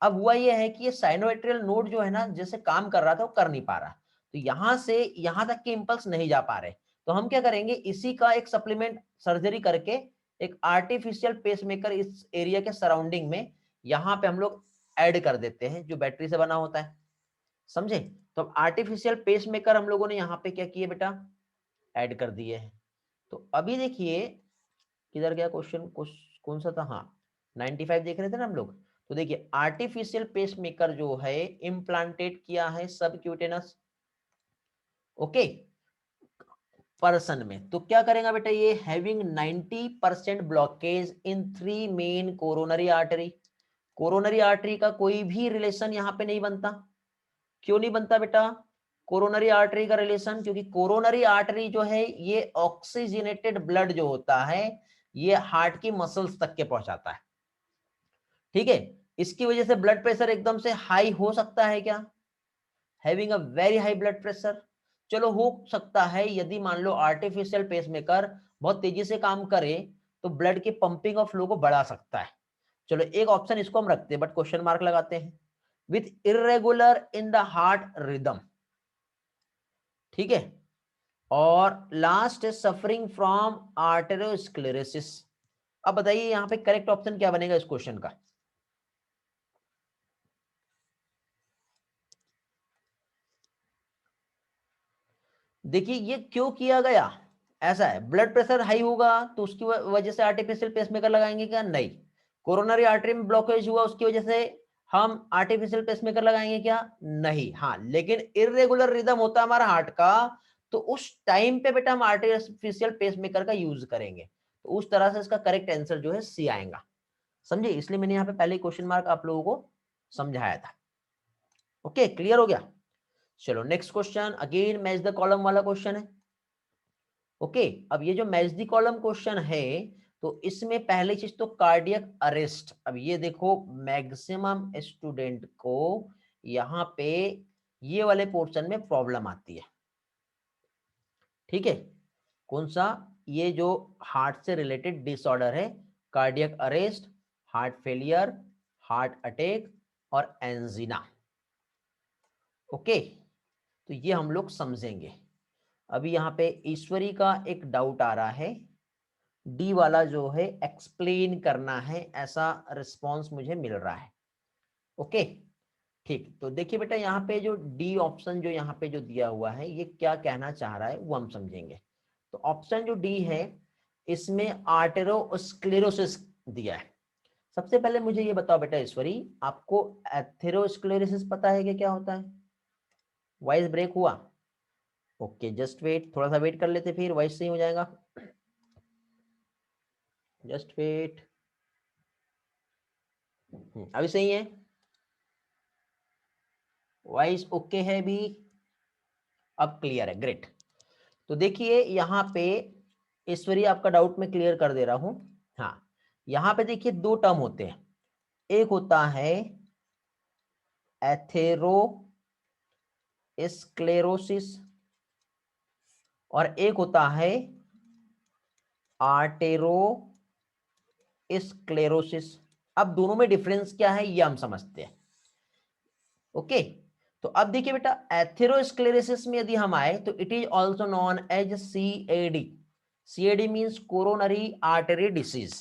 अब हुआ यह है कि ये साइनोइट्रियल नोड जो है ना, जैसे काम कर रहा था वो कर नहीं पा रहा, तो यहां से यहां तक के इंपल्स नहीं जा पा रहे। तो हम क्या करेंगे, इसी का एक सप्लीमेंट सर्जरी करके एक आर्टिफिशियल पेसमेकर इस एरिया के सराउंडिंग में यहाँ पे हम लोग ऐड कर देते हैं, जो बैटरी से बना होता है, समझे। तो अब आर्टिफिशियल पेसमेकर हम लोगों ने यहाँ पे क्या किए बेटा, ऐड कर दिए हैं। तो अभी देखिए किधर गया क्वेश्चन, कौन सा था, हाँ 95 देख रहे थे ना हम लोग। तो देखिए आर्टिफिशियल पेसमेकर जो है इम्प्लांटेड किया है सबक्यूटेनस, ओके, पर्सन में। तो क्या करेगा बेटा, ये हैविंग 90% ब्लॉकेज इन 3 main coronary artery. Coronary artery का कोई भी रिलेशन यहाँ पे नहीं बनता। क्यों नहीं बनता बेटा कोरोनरी आर्टरी का रिलेशन, क्योंकि कोरोनरी आर्टरी जो है ये ऑक्सीजनेटेड ब्लड जो होता है ये हार्ट की मसल्स तक के पहुंचाता है, ठीक है। इसकी वजह से ब्लड प्रेशर एकदम से हाई हो सकता है क्या, having a very high blood pressure. चलो हो सकता है, यदि मान लो आर्टिफिशियल पेसमेकर बहुत तेजी से काम करे तो ब्लड की पंपिंग और फ्लो को बढ़ा सकता है। चलो एक ऑप्शन इसको हम रखते हैं, बट क्वेश्चन मार्क लगाते हैं। With irregular in the heart rhythm, ठीक है, और last is suffering from arteriosclerosis. अब बताइए यहां पे करेक्ट ऑप्शन क्या बनेगा इस क्वेश्चन का? देखिए ये क्यों किया गया, ऐसा है, ब्लड प्रेशर हाई होगा तो उसकी वजह से आर्टिफिशियल पेसमेकर लगाएंगे क्या? नहीं। कोरोनरी आर्टरी में ब्लॉकेज हुआ उसकी वजह से हम आर्टिफिशियल पेसमेकर लगाएंगे क्या? नहीं। हाँ, लेकिन इरेगुलर रिदम होता है हमारा हार्ट का, तो उस टाइम पे बेटा हम आर्टिफिशियल पेसमेकर का यूज करेंगे। तो उस तरह से इसका करेक्ट आंसर जो है सी आएगा, समझे? इसलिए मैंने यहाँ पे पहले क्वेश्चन मार्क आप लोगों को समझाया था। ओके, क्लियर हो गया? चलो next question, again match the column वाला क्वेश्चन है। ओके, अब ये जो मैच द कॉलम क्वेश्चन है, तो इसमें पहली चीज तो कार्डियक अरेस्ट। अब ये देखो मैक्सिमम स्टूडेंट को यहाँ पे ये वाले पोर्शन में प्रॉब्लम आती है, ठीक है? कौन सा? ये जो हार्ट से रिलेटेड डिसऑर्डर है, cardiac arrest, heart failure, heart attack और एंजीना। ओके, तो ये हम लोग समझेंगे। अभी यहाँ पे ईश्वरी का एक डाउट आ रहा है, डी वाला जो है एक्सप्लेन करना है, ऐसा रिस्पांस मुझे मिल रहा है। ओके ठीक, तो देखिए बेटा यहाँ पे जो डी ऑप्शन जो यहाँ पे जो दिया हुआ है, ये क्या कहना चाह रहा है वो हम समझेंगे। तो ऑप्शन जो डी है इसमें आर्टेरोस्क्लेरोसिस दिया है। सबसे पहले मुझे ये बताओ बेटा ईश्वरी, आपको एथेरोस्क्लेरोसिस पता है कि क्या होता है? वॉइस ब्रेक हुआ? ओके जस्ट वेट, थोड़ा सा वेट कर लेते फिर वॉइस सही हो जाएगा। जस्ट वेट, अभी सही है? वॉइस ओके है भी? अब क्लियर है, ग्रेट। तो देखिए यहाँ पे ईश्वरी आपका डाउट में क्लियर कर दे रहा हूं। हाँ, यहाँ पे देखिए दो टर्म होते हैं, एक होता है एथेरोस्क्लेरोसिस और एक होता है आर्टेरोस्क्लेरोसिस। अब दोनों में डिफरेंस क्या है ये हम समझते हैं। ओके, तो अब देखिए बेटा एथेरोस्क्लेरोसिस में यदि हम आए तो it is also known as CAD. CAD means coronary artery disease.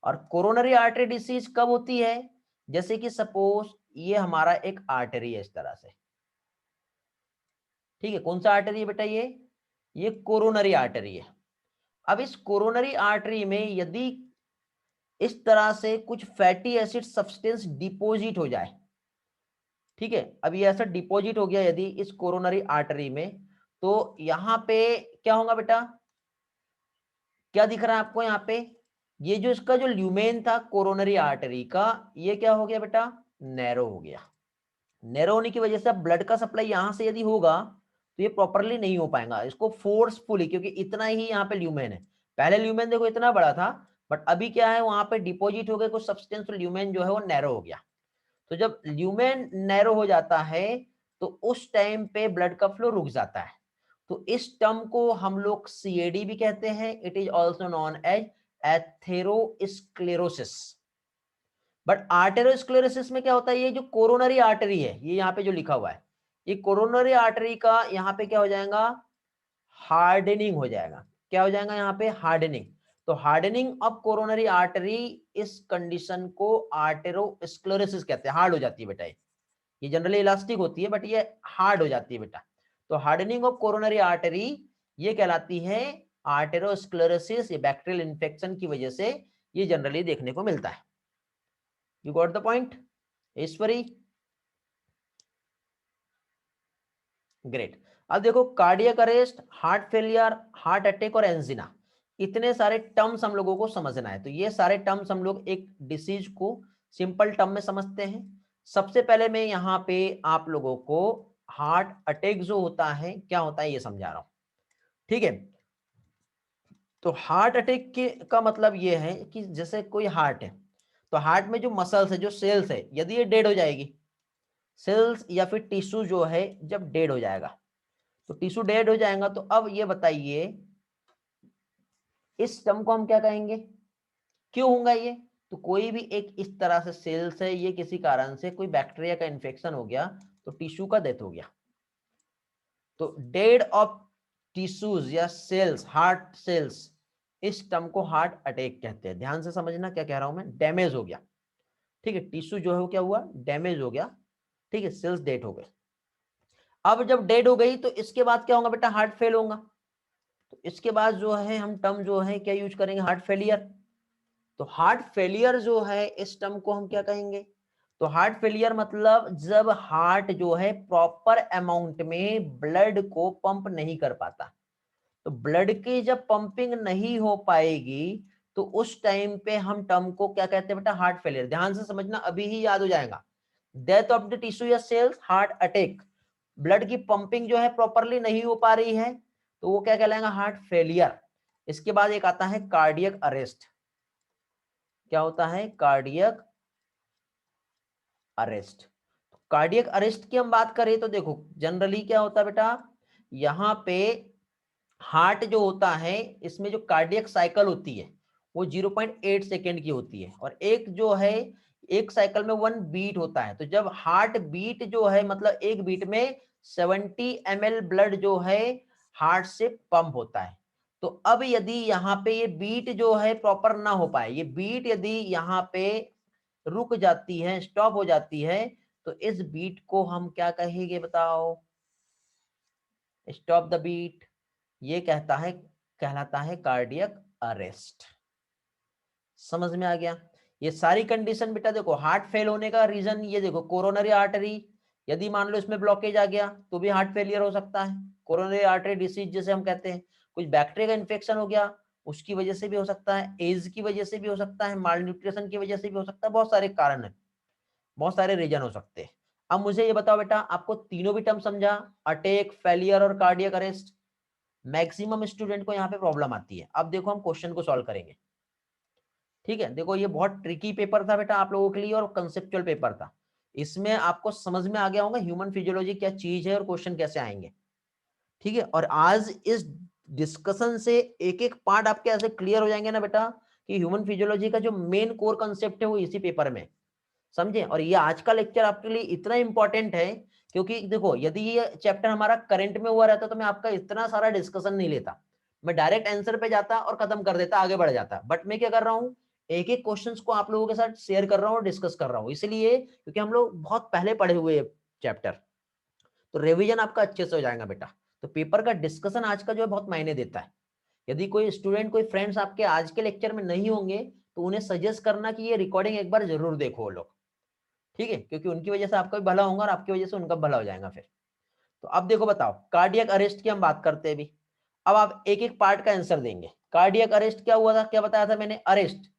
और कोरोनरी आर्टरी डिसीज कब होती है? जैसे कि सपोज ये हमारा एक आर्टरी है इस तरह से, ठीक है? कौन सा आर्टरी है बेटा? ये कोरोनरी आर्टरी है। अब इस कोरोनरी आर्टरी में यदि इस तरह से कुछ फैटी एसिड सब्सटेंस डिपॉजिट हो जाए, ठीक है, अब ये ऐसा डिपॉजिट हो गया यदि इस कोरोनरी आर्टरी में, तो यहां पे क्या होगा बेटा? क्या दिख रहा है आपको यहाँ पे? ये जो इसका जो ल्यूमेन था कोरोनरी आर्टरी का, ये क्या हो गया बेटा? नैरो हो गया। नैरो होने की वजह से ब्लड का सप्लाई यहां से यदि होगा तो ये प्रॉपरली नहीं हो पाएगा, इसको फोर्सफुली, क्योंकि इतना ही यहाँ पे ल्यूमेन है। पहले ल्यूमेन देखो इतना बड़ा था, बट अभी क्या है वहां पे डिपॉजिट हो गए कुछ सब्सटेंस, तो ल्यूमेन जो है वो नैरो हो गया। तो जब ल्यूमेन नैरो हो जाता है तो उस टाइम पे ब्लड का फ्लो रुक जाता है। तो इस टर्म को हम लोग सीएडी भी कहते हैं, it is also known as atherosclerosis. But arteriosclerosis में क्या होता है, ये जो कोरोनरी आर्टरी है, ये यहाँ पे जो लिखा हुआ है, ये कोरोनरी आर्टरी का यहाँ पे क्या हो जाएगा? हार्डनिंग हो जाएगा। क्या हो जाएगा यहाँ पे? हार्डनिंग। तो हार्डनिंग ऑफ कोरोनरी आर्टरी, इस कंडीशन को आर्टेरोस्क्लेरोसिस कहते हैं। हार्ड हो जाती है बेटा, ये जनरली इलास्टिक होती है बट ये हार्ड हो जाती है बेटा। तो हार्डनिंग ऑफ कोरोनरी आर्टरी ये कहलाती है आर्टेरोस्क्लेरोसिस। ये बैक्टीरियल इन्फेक्शन की वजह से ये जनरली देखने को मिलता है। You got the point Ishwari? Great. अब देखो cardiac arrest, heart failure, heart attack और एंजिना, इतने सारे टर्म्स हम लोगों को समझना है। तो ये सारे टर्म्स हम लोग एक डिसीज को सिंपल टर्म में समझते हैं। सबसे पहले मैं यहाँ पे आप लोगों को हार्ट अटैक जो होता है क्या होता है ये समझा रहा हूं, ठीक है? तो हार्ट अटैक के का मतलब ये है कि जैसे कोई हार्ट है, तो हार्ट में जो मसल्स है, जो सेल्स है, यदि ये डेड हो जाएगी, सेल्स या फिर टिश्यू जो है जब डेड हो जाएगा, तो टिश्यू डेड हो जाएगा, तो अब ये बताइए इस टर्म को हम क्या कहेंगे? क्यों होगा ये? तो कोई भी एक इस तरह से सेल्स है, ये किसी कारण से कोई बैक्टीरिया का इन्फेक्शन हो गया तो टिश्यू का डेथ हो गया। तो डेड ऑफ टिश्यूज या सेल्स, हार्ट सेल्स, इस टर्म को हार्ट अटैक कहते हैं। ध्यान से समझना क्या कह रहा हूं मैं, डैमेज हो गया, ठीक है, टिश्यू जो है वो क्या हुआ, डैमेज हो गया, ठीक है, सेल्स डेड हो गए। अब जब डेड हो गई तो इसके बाद क्या होगा बेटा, हार्ट फेल होगा। तो इसके बाद जो है हम टर्म जो है क्या यूज करेंगे, हार्ट फेलियर। तो हार्ट फेलियर जो है इस टर्म को हम क्या कहेंगे, तो हार्ट फेलियर मतलब जब हार्ट जो है प्रॉपर अमाउंट में ब्लड को पंप नहीं कर पाता। तो ब्लड की जब पंपिंग नहीं हो पाएगी तो उस टाइम पे हम टर्म को क्या कहते हैं बेटा, हार्ट फेलियर। ध्यान से समझना, अभी ही याद हो जाएगा। डेथ ऑफ द टिश्यू या सेल्स, हार्ट अटैक, ब्लड की पंपिंग जो है प्रॉपरली नहीं हो पा रही है तो वो क्या कहलाएगा, हार्ट फेलियर। इसके बाद एक आता है कार्डियक अरेस्ट। क्या होता है, कार्डियक अरेस्ट। कार्डियक अरेस्ट की हम बात करें तो देखो जनरली क्या होता है बेटा, यहां पे हार्ट जो होता है इसमें जो कार्डियक साइकिल होती है वो 0.8 सेकेंड की होती है, और एक जो है एक साइकिल में 1 बीट होता है। तो जब हार्ट बीट जो है मतलब एक बीट में 70 ml ब्लड जो है हार्ट से पंप होता है। तो अब यदि यहाँ पे ये बीट जो है प्रॉपर ना हो पाए, ये बीट यदि यहाँ पे रुक जाती है, स्टॉप हो जाती है, तो इस बीट को हम क्या कहेंगे बताओ, स्टॉप द बीट, ये कहलाता है कार्डियक अरेस्ट। समझ में आ गया। ये सारी कंडीशन बेटा देखो, हार्ट फेल होने का रीजन ये देखो, कोरोनरी आर्टरी यदि मान लो इसमें ब्लॉकेज आ गया तो भी हार्ट फेलियर हो सकता है। कोरोनरी आर्टरी डिसीज जिसे हम कहते हैं, कुछ बैक्टीरिया का इन्फेक्शन हो गया उसकी वजह से भी हो सकता है, एज की वजह से भी हो सकता है, माल न्यूट्रिशन की वजह से भी हो सकता है, बहुत सारे कारण है, बहुत सारे रीजन हो सकते हैं। अब मुझे ये बताओ बेटा, आपको तीनों भी टर्म समझा, अटैक, फेलियर और कार्डियक अरेस्ट। मैक्सिमम स्टूडेंट को यहाँ पे प्रॉब्लम आती है। अब देखो हम क्वेश्चन को सॉल्व करेंगे, ठीक है। देखो ये बहुत ट्रिकी पेपर था बेटा आप लोगों के लिए और कंसेप्चुअल पेपर था। इसमें आपको समझ में आ गया होगा ह्यूमन फिजियोलॉजी क्या चीज है और क्वेश्चन कैसे आएंगे, ठीक है। और आज इस डिस्कशन से एक एक पार्ट आपके ऐसे क्लियर हो जाएंगे ना बेटा कि ह्यूमन फिजियोलॉजी का जो मेन कोर कंसेप्ट है वो इसी पेपर में, समझे। और ये आज का लेक्चर आपके लिए इतना इंपॉर्टेंट है क्योंकि देखो यदि ये चैप्टर हमारा करंट में हुआ रहता तो मैं आपका इतना सारा डिस्कशन नहीं लेता, मैं डायरेक्ट आंसर पे जाता और खत्म कर देता, आगे बढ़ जाता। बट मैं क्या कर रहा हूँ, एक एक क्वेश्चंस को आप लोगों के साथ शेयर कर रहा हूँ और डिस्कस कर रहा हूँ, इसलिए क्योंकि हम लोग बहुत पहले पढ़े हुए चैप्टर, तो रिवीजन आपका अच्छे से हो जाएगा बेटा। तो पेपर का डिस्कशन आज का जो है बहुत मायने देता है। यदि कोई स्टूडेंट, कोई फ्रेंड्स आपके आज के लेक्चर में नहीं होंगे तो उन्हें सजेस्ट करना कि ये रिकॉर्डिंग एक बार जरूर देखो वो लोग, ठीक है, क्योंकि उनकी वजह से आपका भी भला होगा और आपकी वजह से उनका भला हो जाएगा फिर। तो अब देखो बताओ, कार्डियक अरेस्ट की हम बात करते हैं अभी। अब आप एक एक पार्ट का आंसर देंगे। कार्डियक अरेस्ट क्या हुआ था, क्या बताया था मैंने, अरेस्ट,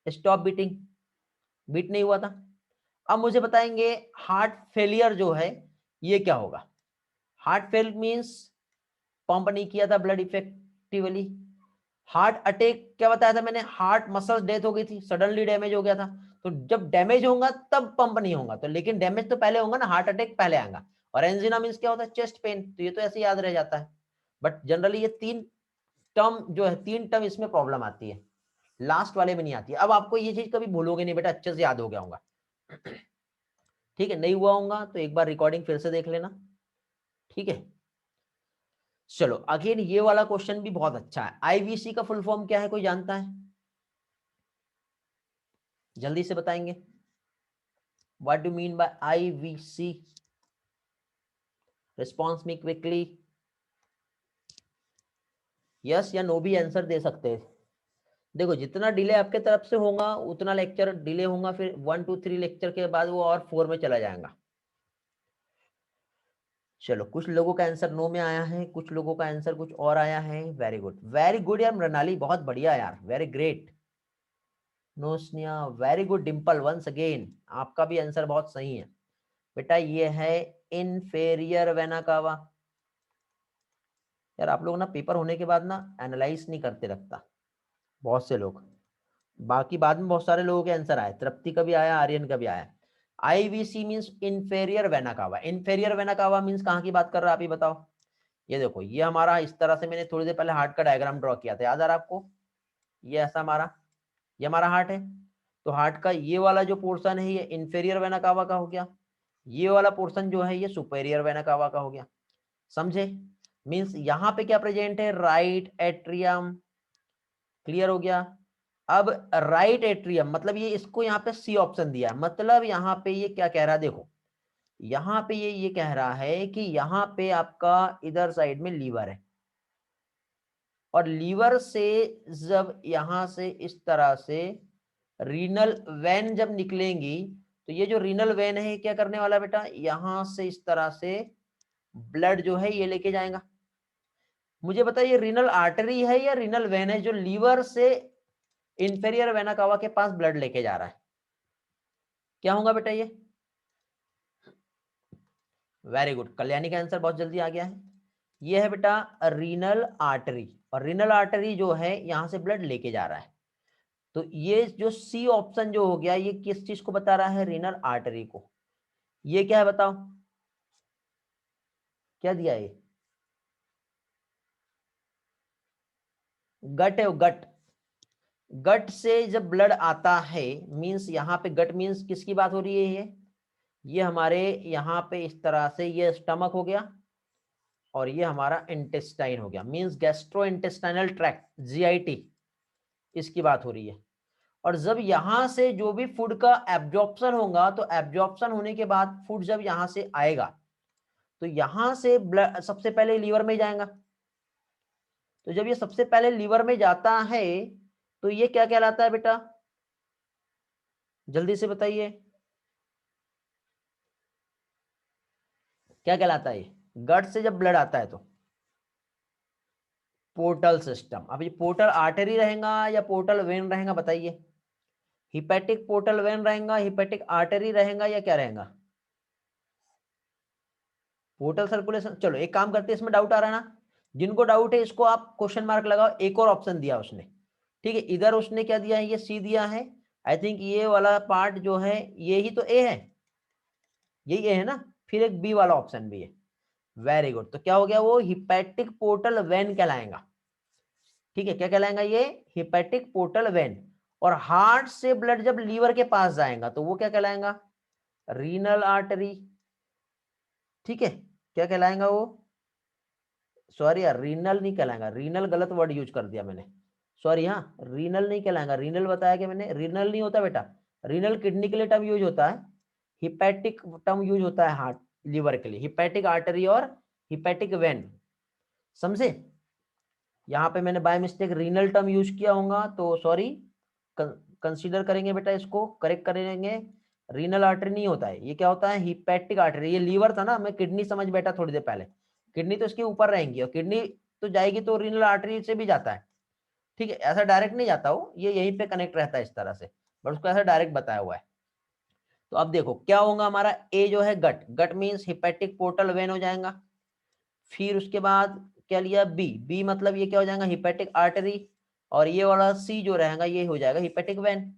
स्टॉप बीटिंग, बीट नहीं हुआ था। अब मुझे बताएंगे हार्ट फेलियर जो है ये क्या होगा। हार्ट फेल मींस पंप नहीं किया था ब्लड इफेक्टिवली। हार्ट अटैक क्या बताया था मैंने, हार्ट मसल्स डेथ हो गई थी, सडनली डैमेज हो गया था। तो जब डैमेज होगा तब पंप नहीं होगा, तो लेकिन डैमेज तो पहले होगा ना, हार्ट अटैक पहले आएगा। और एंजिना मींस क्या होता है, चेस्ट पेन, तो ये तो ऐसे याद रह जाता है। बट जनरली ये तीन टर्म जो है, तीन टर्म इसमें प्रॉब्लम आती है, लास्ट वाले में नहीं आती है। अब आपको ये चीज कभी भूलोगे नहीं बेटा, अच्छे से याद हो गया होगा, ठीक है। नहीं हुआ होगा तो एक बार रिकॉर्डिंग फिर से देख लेना, ठीक है। चलो अगेन ये वाला क्वेश्चन भी बहुत अच्छा है। आईवीसी का फुल फॉर्म क्या है, कोई जानता है, जल्दी से बताएंगे। What do mean by IVC, response me quickly, yes या नो भी आंसर दे सकते हैं। देखो जितना डिले आपके तरफ से होगा उतना लेक्चर डिले होगा, फिर 1 2 3 लेक्चर के बाद वो और 4 में चला जाएगा। चलो कुछ लोगों का आंसर नो में आया है, कुछ लोगों का आंसर कुछ और आया है। वेरी गुड यार मृणाली, बहुत बढ़िया यार, very great. No Sneha, very good. Dimple once again, आपका भी आंसर बहुत सही है बेटा, ये है इनफेरियर वेना कावा। यार आप लोग ना पेपर होने के बाद ना एनालाइज नहीं करते रखता बहुत से लोग, बाकी बाद में बहुत सारे लोगों के आंसर आए, तृप्ति का भी आया, आर्यन का भी आया। IVC means inferior vena cava. Inferior vena कावा मींस कहाँ की बात कर रहा है आप ही बताओ। ये देखो ये हमारा इस तरह से, मैंने थोड़ी देर पहले हार्ट का डायग्राम ड्रॉ किया था, याद आ रहा है आपको, ये ऐसा हमारा, ये हमारा हार्ट है, तो हार्ट का ये वाला जो पोर्शन है ये इंफेरियर वेना कावा का हो गया, ये वाला पोर्शन जो है ये सुपेरियर वेना कावा का हो गया। समझे? मींस यहाँ पे क्या प्रेजेंट है, राइट एट्रियम। क्लियर हो गया? अब राइट एट्रियम मतलब ये, इसको यहाँ पे सी ऑप्शन दिया है, मतलब यहाँ पे ये क्या कह रहा है, देखो यहाँ पे ये कह रहा है कि यहाँ पे आपका इधर साइड में लीवर है, और लीवर से जब यहां से इस तरह से रीनल वेन जब निकलेंगी, तो ये जो रीनल वेन है क्या करने वाला बेटा, यहां से इस तरह से ब्लड जो है ये लेके जाएगा। मुझे बताइए रीनल आर्टरी है या रीनल वेन है जो लीवर से इंफेरियर वेना कावा के पास ब्लड लेके जा रहा है? क्या होगा बेटा ये? वेरी गुड, कल्याणी का आंसर बहुत जल्दी आ गया है। ये है बेटा रीनल आर्टरी, और रीनल आर्टरी जो है यहां से ब्लड लेके जा रहा है। तो ये जो सी ऑप्शन जो हो गया ये किस चीज को बता रहा है, रीनल आर्टरी को। ये क्या है बताओ, क्या दिया ये? गट है, गट। गट से जब ब्लड आता है, मींस यहाँ पे गट मींस किसकी बात हो रही है, ये हमारे यहाँ पे इस तरह से ये स्टमक हो गया, और ये हमारा इंटेस्टाइन हो गया, means gastro intestinal tract, GIT, इसकी बात हो रही है। और जब यहां से जो भी फूड का एब्जॉर्प्शन होगा, तो एब्जॉर्प्शन होने के बाद फूड जब यहां से आएगा, तो यहां से ब्लड सबसे पहले लीवर में जाएगा। तो जब ये सबसे पहले लीवर में जाता है, तो ये क्या कहलाता है बेटा, जल्दी से बताइए, क्या कहलाता है? गट से जब ब्लड आता है तो पोर्टल सिस्टम। अब ये पोर्टल आर्टरी रहेगा या पोर्टल वेन रहेगा बताइए? हिपैटिक पोर्टल वेन रहेगा, हिपैटिक आर्टरी रहेगा, या क्या रहेगा? Portal circulation. चलो एक काम करते हैं, इसमें डाउट आ रहा है ना, जिनको डाउट है इसको आप क्वेश्चन मार्क लगाओ, एक और ऑप्शन दिया उसने। ठीक है, इधर उसने क्या दिया है, ये सी दिया है। आई थिंक ये वाला पार्ट जो है ये ही तो ए है, यही ए है ना, फिर एक बी वाला ऑप्शन भी है। वेरी गुड, तो क्या हो गया, वो हिपैटिक पोर्टल वेन कहलाएगा। ठीक है, क्या कहलाएगा ये, हिपैटिक पोर्टल वेन। और हार्ट से ब्लड जब लीवर के पास जाएगा तो वो क्या कहलाएगा, रीनल आर्टरी। ठीक है, क्या कहलाएगा वो, सॉरी यार रीनल नहीं कहलाएगा, रीनल गलत वर्ड यूज कर दिया मैंने, सॉरी। हाँ, रीनल नहीं कहलाएगा, रीनल बताया कि मैंने, रीनल नहीं होता बेटा, रीनल किडनी के लिए टर्म यूज होता है, हिपैटिक टर्म यूज होता है हार्ट लीवर के लिए, हिपैटिक आर्टरी और हिपैटिक वेन। समझे? यहाँ पे मैंने by mistake renal term use किया होगा तो सॉरी, कंसीडर करेंगे बेटा, इसको करेक्ट करेंगे। रीनल आर्टरी नहीं होता है, ये क्या होता है, हिपैटिक आर्टरी। ये लीवर था ना, मैं किडनी समझ बैठा थोड़ी देर पहले, किडनी तो इसके ऊपर रहेंगी, और किडनी तो जाएगी तो रीनल आर्टरी से भी जाता है। ठीक है, ऐसा डायरेक्ट नहीं जाता हो, ये यहीं पे कनेक्ट रहता है इस तरह से, बट उसको ऐसा डायरेक्ट बताया हुआ है। तो अब देखो क्या होगा हमारा, ए जो है गट, गट मीन्स हिपैटिक पोर्टल वेन हो जाएगा। फिर उसके बाद क्या लिया, बी, बी मतलब ये क्या हो जाएगा, हिपैटिक आर्टरी। और ये वाला सी जो रहेगा ये हो जाएगा हिपैटिक वेन।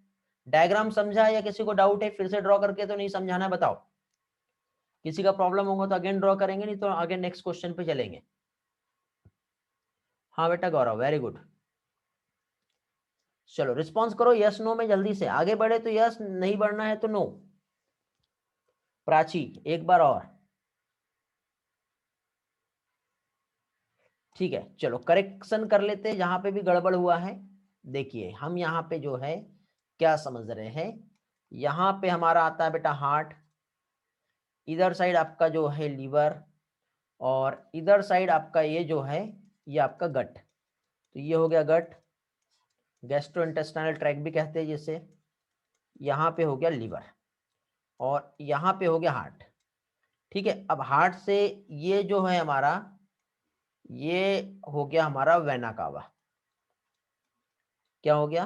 डायग्राम समझा या किसी को डाउट है, फिर से ड्रॉ करके तो नहीं समझाना है, बताओ। किसी का प्रॉब्लम होगा तो अगेन ड्रॉ करेंगे, नहीं तो आगे नेक्स्ट क्वेश्चन पे चलेंगे। हाँ बेटा गौरव, वेरी गुड। चलो रिस्पॉन्स करो यस नो में, जल्दी से आगे बढ़े तो यस, नहीं बढ़ना है तो नो। प्राची एक बार और। ठीक है, चलो करेक्शन कर लेते हैं जहां पे भी गड़बड़ हुआ है। देखिए हम यहाँ पे जो है क्या समझ रहे हैं, यहाँ पे हमारा आता है बेटा हार्ट, इधर साइड आपका जो है लीवर, और इधर साइड आपका ये जो है ये आपका गट। तो ये हो गया गट, गैस्ट्रोइंटेस्टाइनल ट्रैक्ट भी कहते हैं जिसे। यहाँ पे हो गया लीवर, और यहाँ पे हो गया हार्ट। ठीक है, अब हार्ट से ये जो है हमारा, ये हो गया हमारा वेना कावा। क्या हो गया,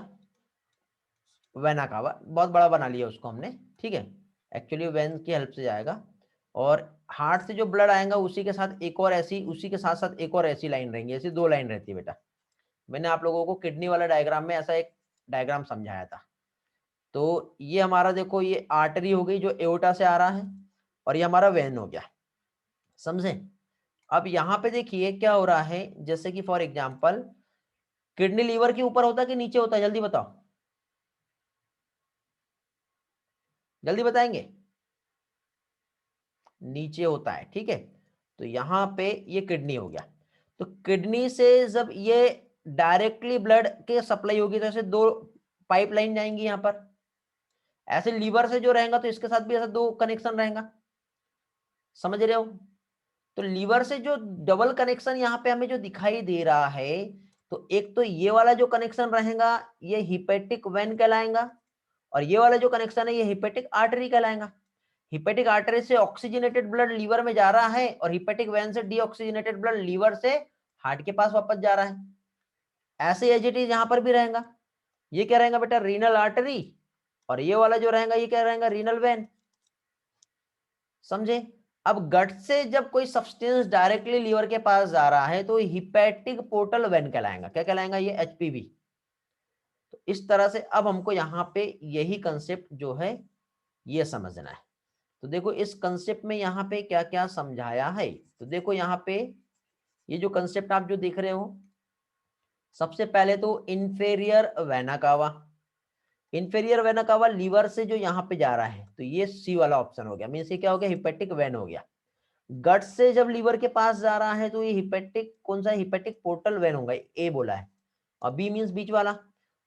वेना कावा, बहुत बड़ा बना लिया उसको हमने। ठीक है, एक्चुअली वेन की हेल्प से जाएगा, और हार्ट से जो ब्लड आएगा उसी के साथ एक और ऐसी, उसी के साथ साथ एक और ऐसी लाइन रहेंगी, ऐसी दो लाइन रहती है बेटा। मैंने आप लोगों को किडनी वाला डायग्राम में ऐसा एक डायग्राम समझाया था। तो ये हमारा देखो, ये आर्टरी हो गई जो एओर्टा से आ रहा है, और ये हमारा वेन हो गया। समझे? अब यहाँ पे देखिए क्या हो रहा है, जैसे कि फॉर एग्जाम्पल किडनी लीवर के ऊपर होता है कि नीचे होता है, जल्दी बताओ। जल्दी बताएंगे। नीचे होता है, ठीक है। तो यहां पे ये किडनी हो गया। तो किडनी से जब ये डायरेक्टली ब्लड के सप्लाई होगी तो ऐसे दो पाइपलाइन जाएंगी यहां पर। ऐसे लीवर से जो रहेगा तो इसके साथ भी ऐसा दो कनेक्शन रहेगा, समझ रहे हो। तो लीवर से जो डबल कनेक्शन यहाँ पे हमें जो दिखाई दे रहा है, तो एक तो ये वाला जो कनेक्शन रहेगा ये हिपेटिक वेन कहलाएगा, और ये वाला जो कनेक्शन है ये हिपेटिक आर्टरी कहलाएगा। हिपेटिक आर्टरी से ऑक्सीजनेटेड ब्लड लीवर में जा रहा है और हिपेटिक वेन से डीऑक्सीजनेटेड ब्लड लीवर से हार्ट के पास वापस जा रहा है। ऐसे एज इट इज यहां पर भी रहेगा। ये क्या रहेगा बेटा, रीनल आर्टरी, और ये वाला जो रहेगा ये क्या रहेगा, रीनल वेन। समझे। अब गट से जब कोई सब्सटेंस डायरेक्टली लीवर के पास जा रहा है तो हिपेटिक पोर्टल वेन कहलाएगा। क्या कहलाएगा, ये एचपीवी। तो इस तरह से अब हमको यहाँ पे यही कंसेप्ट जो है ये समझना है। तो देखो इस कंसेप्ट में यहाँ पे क्या क्या समझाया है। तो देखो यहाँ पे ये जो कंसेप्ट आप जो देख रहे हो, सबसे पहले तो inferior vena cava. Inferior vena cava liver से जो यहाँ पे जा रहा है तो ये सी वाला ऑप्शन हो गया, मीन्स ये क्या हो गया, हिपेटिक वेन हो गया। गट से जब लीवर के पास जा रहा है तो ये हिपेटिक कौन सा, हिपेटिक पोर्टल वेन होगा, ए बोला है। और बी मींस बीच वाला।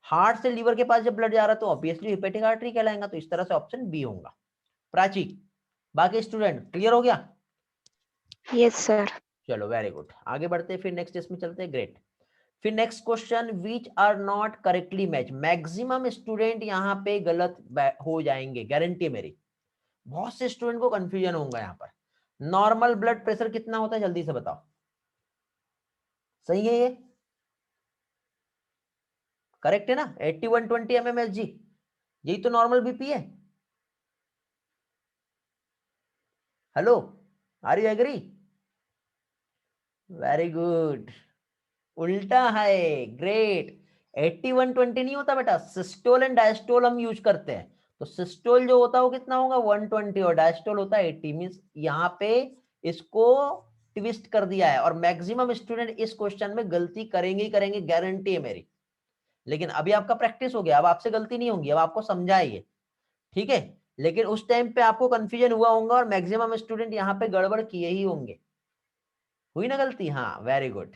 हार्ट से लीवर के पास जब ब्लड जा रहा है तो ऑब्वियसली हिपेटिक आर्टरी कहलाएगा। तो इस तरह से ऑप्शन बी होगा। प्राची, बाकी स्टूडेंट क्लियर हो गया। Yes sir. चलो वेरी गुड, आगे बढ़ते हैं, फिर नेक्स्ट इसमें चलते हैं। ग्रेट। फिर next question, which are not correctly match. Maximum student यहाँ पे गलत हो जाएंगे, गारंटी मेरी। बहुत से स्टूडेंट को कंफ्यूजन होगा यहाँ पर। नॉर्मल ब्लड प्रेशर कितना होता है, जल्दी से बताओ। सही है, ये करेक्ट है ना, 8120 mmHg, यही तो नॉर्मल बीपी है। Hello, are you agree. Very good, उल्टा है। ग्रेट। 8120 नहीं होता बेटा, सिस्टोल एंड डायस्टोल हम यूज करते हैं। तो सिस्टोल जो होता है वो कितना होगा, 120, और डायस्टोल होता है 80। मींस यहाँ पे इसको ट्विस्ट कर दिया है, और मैक्सिमम स्टूडेंट इस क्वेश्चन में गलती करेंगे ही करेंगे, गारंटी है मेरी। लेकिन अभी आपका प्रैक्टिस हो गया, अब आपसे गलती नहीं होगी, अब आपको समझाइए, ठीक है। लेकिन उस टाइम पे आपको कंफ्यूजन हुआ होगा और मैक्सिमम स्टूडेंट यहाँ पे गड़बड़ किए ही होंगे। हुई ना गलती, हाँ वेरी गुड।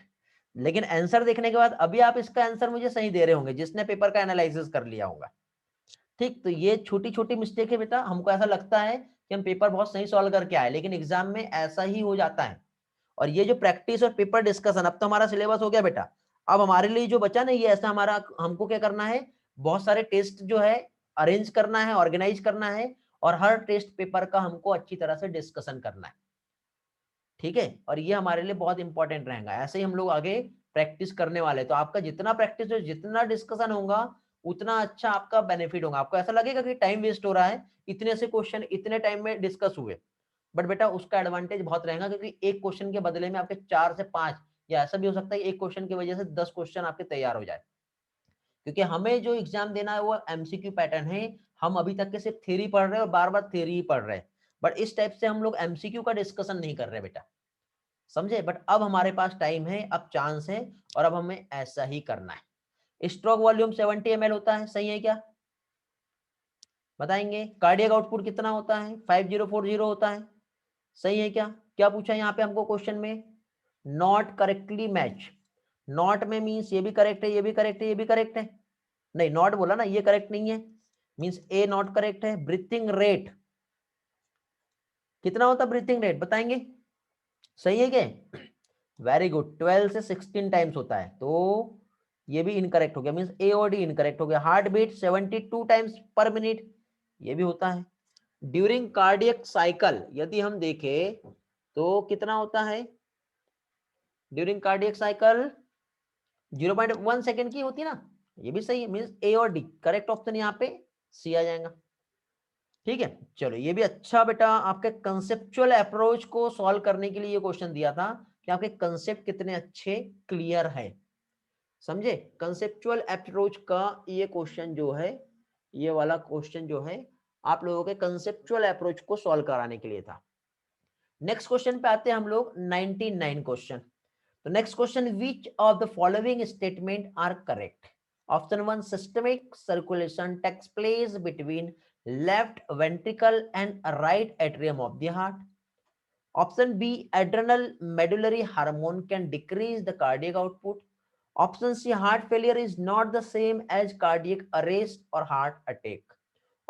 लेकिन आंसर देखने के बाद अभी आप इसका आंसर मुझे सही दे रहे होंगे, जिसने पेपर का एनालिसिस कर लिया होगा। ठीक, तो ये छोटी छोटी मिस्टेक है बेटा। हमको ऐसा लगता है कि हम पेपर बहुत सही सॉल्व करके आए, लेकिन एग्जाम में ऐसा ही हो जाता है। और ये जो प्रैक्टिस और पेपर डिस्कशन, अब तो हमारा सिलेबस हो गया बेटा। अब हमारे लिए जो बचा ना, ये ऐसा हमारा, हमको क्या करना है, बहुत सारे टेस्ट जो है अरेंज करना है, ऑर्गेनाइज करना है, और हर टेस्ट पेपर का हमको अच्छी तरह से डिस्कशन करना है, ठीक है। और ये हमारे लिए बहुत इंपॉर्टेंट रहेगा। ऐसे ही हम लोग आगे प्रैक्टिस करने वाले, तो आपका जितना प्रैक्टिस हो, जितना डिस्कशन होगा, उतना अच्छा आपका बेनिफिट होगा। आपको ऐसा लगेगा कि टाइम वेस्ट हो रहा है, इतने से क्वेश्चन इतने टाइम में डिस्कस हुए, बट बेटा उसका एडवांटेज बहुत रहेगा, क्योंकि एक क्वेश्चन के बदले में आपके 4 से 5, या ऐसा भी हो सकता है एक क्वेश्चन की वजह से 10 क्वेश्चन आपके तैयार हो जाए। क्योंकि हमें जो एग्जाम देना है वो एमसीक्यू पैटर्न है। हम अभी तक के सिर्फ थ्योरी पढ़ रहे हैं और बार बार थ्योरी ही पढ़ रहे हैं, बट इस टाइप से हम लोग एमसीक्यू का डिस्कशन नहीं कर रहे बेटा, समझे। बट अब हमारे पास टाइम है, अब चांस है, और अब हमें ऐसा ही करना है। स्ट्रोक वॉल्यूम 70 ml होता है, सही है क्या, बताएंगे। कार्डियक आउटपुट कितना होता है, 5040 होता है, सही है क्या। क्या पूछा यहाँ पे हमको क्वेश्चन में, नॉट करेक्टली मैच। नॉट में मीन्स ये भी करेक्ट है, ये भी करेक्ट है, ये भी करेक्ट है, नहीं नॉट बोला ना, ये करेक्ट नहीं है, मीन्स ए नॉट करेक्ट है। ब्रीथिंग रेट कितना होता है, ब्रीथिंग रेट बताएंगे, सही है क्या। वेरी गुड, 12 से 16 टाइम्स होता है, तो ये भी इनकरेक्ट हो गया, मींस ए और डी इनकरेक्ट हो गया। Heart beat 72 times per minute, ये भी होता है। ड्यूरिंग कार्डियक साइकिल यदि हम देखें तो कितना होता है, ड्यूरिंग कार्डियक साइकिल 0.1 सेकेंड की होती है ना, ये भी सही है, मींस ए और डी करेक्ट ऑप्शन यहाँ पे सी आ जाएगा, ठीक है। चलो ये भी अच्छा बेटा, आपके कंसेप्चुअल अप्रोच को सॉल्व करने के लिए ये क्वेश्चन दिया था कि आपके कंसेप्ट कितने अच्छे क्लियर है, समझे। कंसेप्चुअल अप्रोच का ये क्वेश्चन जो है, ये वाला क्वेश्चन जो है आप लोगों के कंसेप्चुअल अप्रोच को सॉल्व कराने के लिए था। नेक्स्ट क्वेश्चन पे आते हैं हम लोग, 99 क्वेश्चन। तो next question, which of the following statement are correct. Option 1, systemic circulation takes place between left ventricle and right atrium of the heart. Option B, adrenal medullary hormone can decrease the cardiac output. Option C, heart failure is not the same as cardiac arrest or heart attack.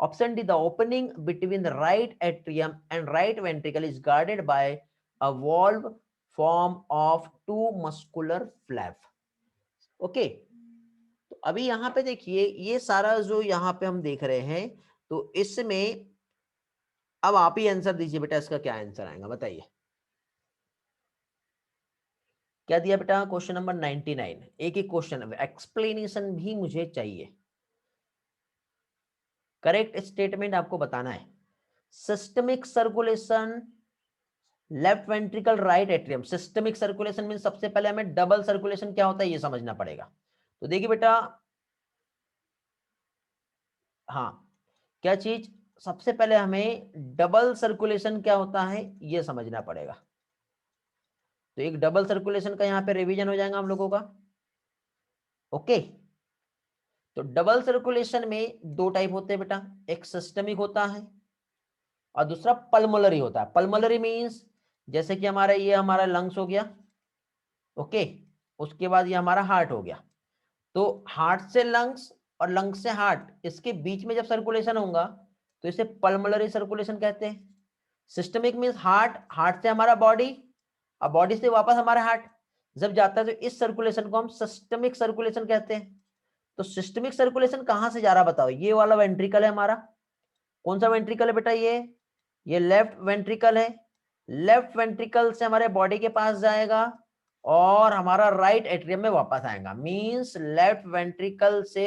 Option D, the opening between the right atrium and right ventricle is guarded by a valve form of two muscular flap. Okay, तो अभी यहाँ पे देखिए ये सारा जो यहाँ पे हम देख रहे हैं, तो इसमें अब आप ही आंसर दीजिए बेटा, इसका क्या आंसर आएगा बताइए। क्या दिया बेटा? Question number 99। एक एक क्वेश्चन एक्सप्लेनेशन भी मुझे चाहिए, करेक्ट स्टेटमेंट आपको बताना है। Systemic circulation left ventricle right atrium. Systemic circulation में सबसे पहले हमें डबल सर्कुलेशन क्या होता है ये समझना पड़ेगा। तो देखिए बेटा, हाँ क्या चीज, सबसे पहले हमें डबल सर्कुलेशन क्या होता है ये समझना पड़ेगा। तो एक डबल सर्कुलेशन का यहाँ पे रिवीजन हो जाएगा हम लोगों का। ओके, तो डबल सर्कुलेशन में दो टाइप होते हैं बेटा, एक सिस्टमिक होता है और दूसरा पल्मोनरी होता है। पल्मोनरी मींस जैसे कि हमारा ये हमारा लंग्स हो गया, ओके, उसके बाद ये हमारा हार्ट हो गया। तो हार्ट से लंग्स और लंग्स से हार्ट, इसके बीच में जब सर्कुलेशन होगा तो इसे पल्मोनरी सर्कुलेशन कहते हैं। सिस्टमिक मींस हार्ट, हार्ट से हमारा बॉडी और बॉडी से वापस हमारा हार्ट जब जाता है तो इस सर्कुलेशन को हम सिस्टमिक सर्कुलेशन कहते हैं। तो सिस्टमिक सर्कुलेशन कहां से जा रहा बताओ? ये वाला वेंट्रिकल है हमारा। कौन सा वेंट्रिकल है बेटा? ये लेफ्ट वेंट्रिकल है। लेफ्ट वेंट्रिकल से हमारे बॉडी के पास जाएगा और हमारा राइट एट्रियम में वापस आएगा। मींस लेफ्ट वेंट्रिकल से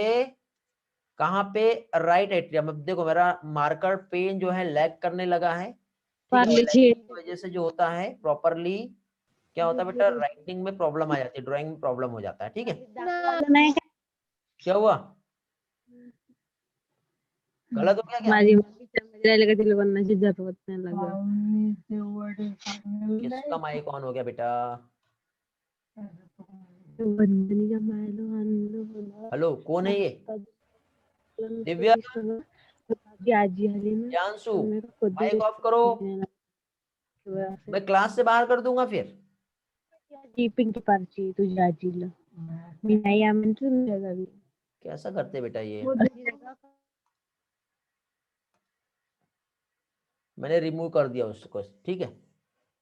कहां पे? Right atrium. अब देखो मेरा मार्कर पेन जो है लैग करने लगा है, ठीक है, लैगिंग की वजह से जो होता है प्रॉपरली क्या होता है बेटा, राइटिंग में प्रॉब्लम आ जाती है, ड्राइंग में प्रॉब्लम हो जाता है। ठीक है, क्या हुआ? गलत हो गया क्या? किसका माइक ऑन हो गया बेटा? हेलो, कौन है ये? दिव्या, जानसू, माइक ऑफ करो, मैं क्लास से बाहर कर दूंगा फिर। कैसा करते बेटा ये? मैंने रिमूव कर दिया उसको, ठीक है।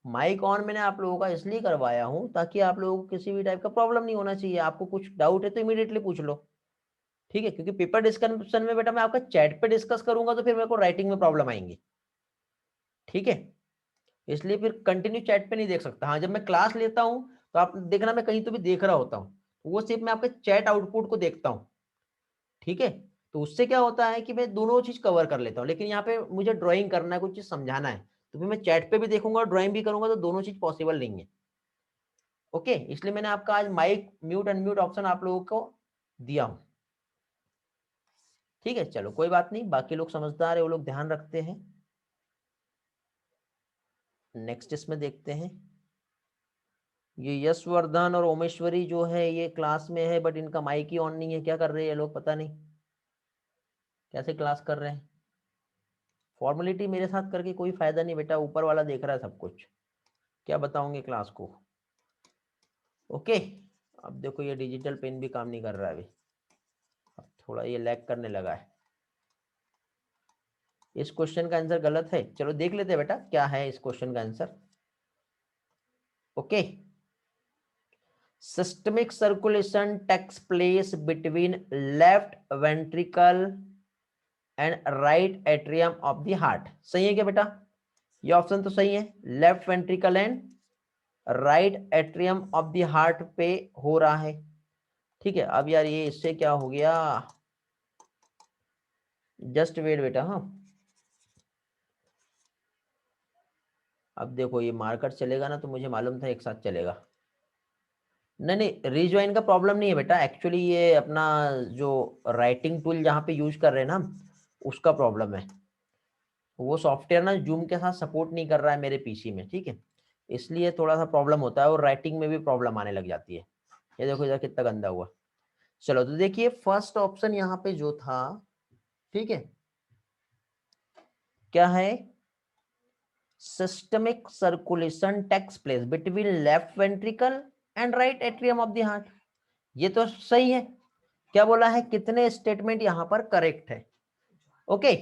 माइक ऑन मैंने आप लोगों का इसलिए करवाया हूं ताकि आप लोगों को किसी भी टाइप का प्रॉब्लम नहीं होना चाहिए। आपको कुछ डाउट है तो इमीडिएटली पूछ लो, ठीक है, क्योंकि पेपर डिस्कशन में बेटा मैं आपका चैट पे डिस्कस करूंगा तो फिर मेरे को राइटिंग में प्रॉब्लम आएंगी, ठीक है। इसलिए फिर कंटिन्यू चैट पे नहीं देख सकता। हाँ, जब मैं क्लास लेता हूँ तो आप देखना मैं कहीं तो भी देख रहा होता हूँ, वो सिर्फ मैं आपके चैट आउटपुट को देखता हूँ, ठीक है। तो उससे क्या होता है कि मैं दोनों चीज कवर कर लेता हूँ। लेकिन यहाँ पे मुझे ड्राइंग करना है, कुछ चीज समझाना है, तो फिर मैं चैट पे भी देखूंगा और ड्राइंग भी करूंगा, तो दोनों चीज पॉसिबल नहीं है। ओके, इसलिए मैंने आपका आज माइक म्यूट अनम्यूट ऑप्शन आप लोगों को दिया हूं, ठीक है। चलो कोई बात नहीं, बाकी लोग समझदार है, वो लोग ध्यान रखते हैं। नेक्स्ट इसमें देखते हैं, ये यशवर्धन और ओमेश्वरी जो है ये क्लास में है बट इनका माइक ही ऑन नहीं है। क्या कर रहे हैं ये लोग, पता नहीं कैसे क्लास कर रहे हैं। फॉर्मेलिटी मेरे साथ करके कोई फायदा नहीं बेटा, ऊपर वाला देख रहा है सब कुछ, क्या बताऊंगे क्लास को। ओके, अब देखो ये डिजिटल पेन भी काम नहीं कर रहा है अभी, अब थोड़ा ये लैग करने लगा है। इस क्वेश्चन का आंसर गलत है, चलो देख लेते हैं बेटा क्या है इस क्वेश्चन का answer. Okay, systemic circulation takes place between left ventricle and right atrium of the heart. सही है क्या बेटा? ये ऑप्शन तो सही है, left ventricle and right atrium of the heart पे हो रहा है, ठीक है। अब यार ये इससे क्या हो गया, जस्ट वेट बेटा। हाँ, अब देखो ये मार्कर चलेगा ना, तो मुझे मालूम था एक साथ चलेगा। नहीं नहीं, रीज्वाइन का प्रॉब्लम नहीं है बेटा, एक्चुअली ये अपना जो राइटिंग टूल जहाँ पे यूज कर रहे हैं ना हम, उसका प्रॉब्लम है। वो सॉफ्टवेयर ना जूम के साथ सपोर्ट नहीं कर रहा है मेरे पीसी में, ठीक है, इसलिए थोड़ा सा प्रॉब्लम होता है और राइटिंग में भी प्रॉब्लम आने लग जाती है। ये देखो इधर कितना गंदा हुआ। चलो तो देखिए फर्स्ट ऑप्शन यहाँ पे जो था, ठीक है, क्या है? Systemic circulation takes place between left ventricle and right atrium of the heart. ये तो सही है। क्या बोला है? कितने स्टेटमेंट यहां पर करेक्ट है? ओके।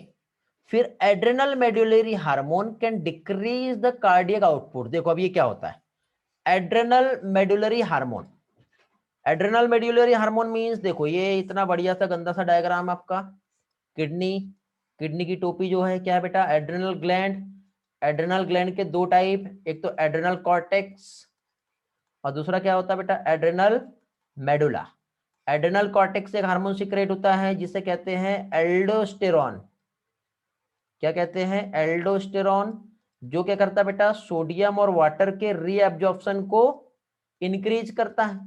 फिर adrenal medullary hormone can decrease the cardiac output. देखो अब ये क्या होता है? Adrenal medullary hormone, adrenal medullary hormone means, देखो ये इतना बढ़िया सा गंदा सा डायग्राम आपका, किडनी, किडनी की टोपी जो है क्या है बेटा? Adrenal gland. एड्रेनल ग्लैंड के दो टाइप, एक तो एड्रेनल कॉर्टेक्स और दूसरा क्या होता है बेटा? Adrenal medulla. एड्रेनल कॉर्टेक्स से एक हार्मोन सीक्रेट होता है जिसे कहते हैं एल्डोस्टेरॉन। क्या कहते हैं? एल्डोस्टेरॉन, जो क्या करता है बेटा? सोडियम और वाटर के रीअब्जॉर्प्शन को इंक्रीज करता है।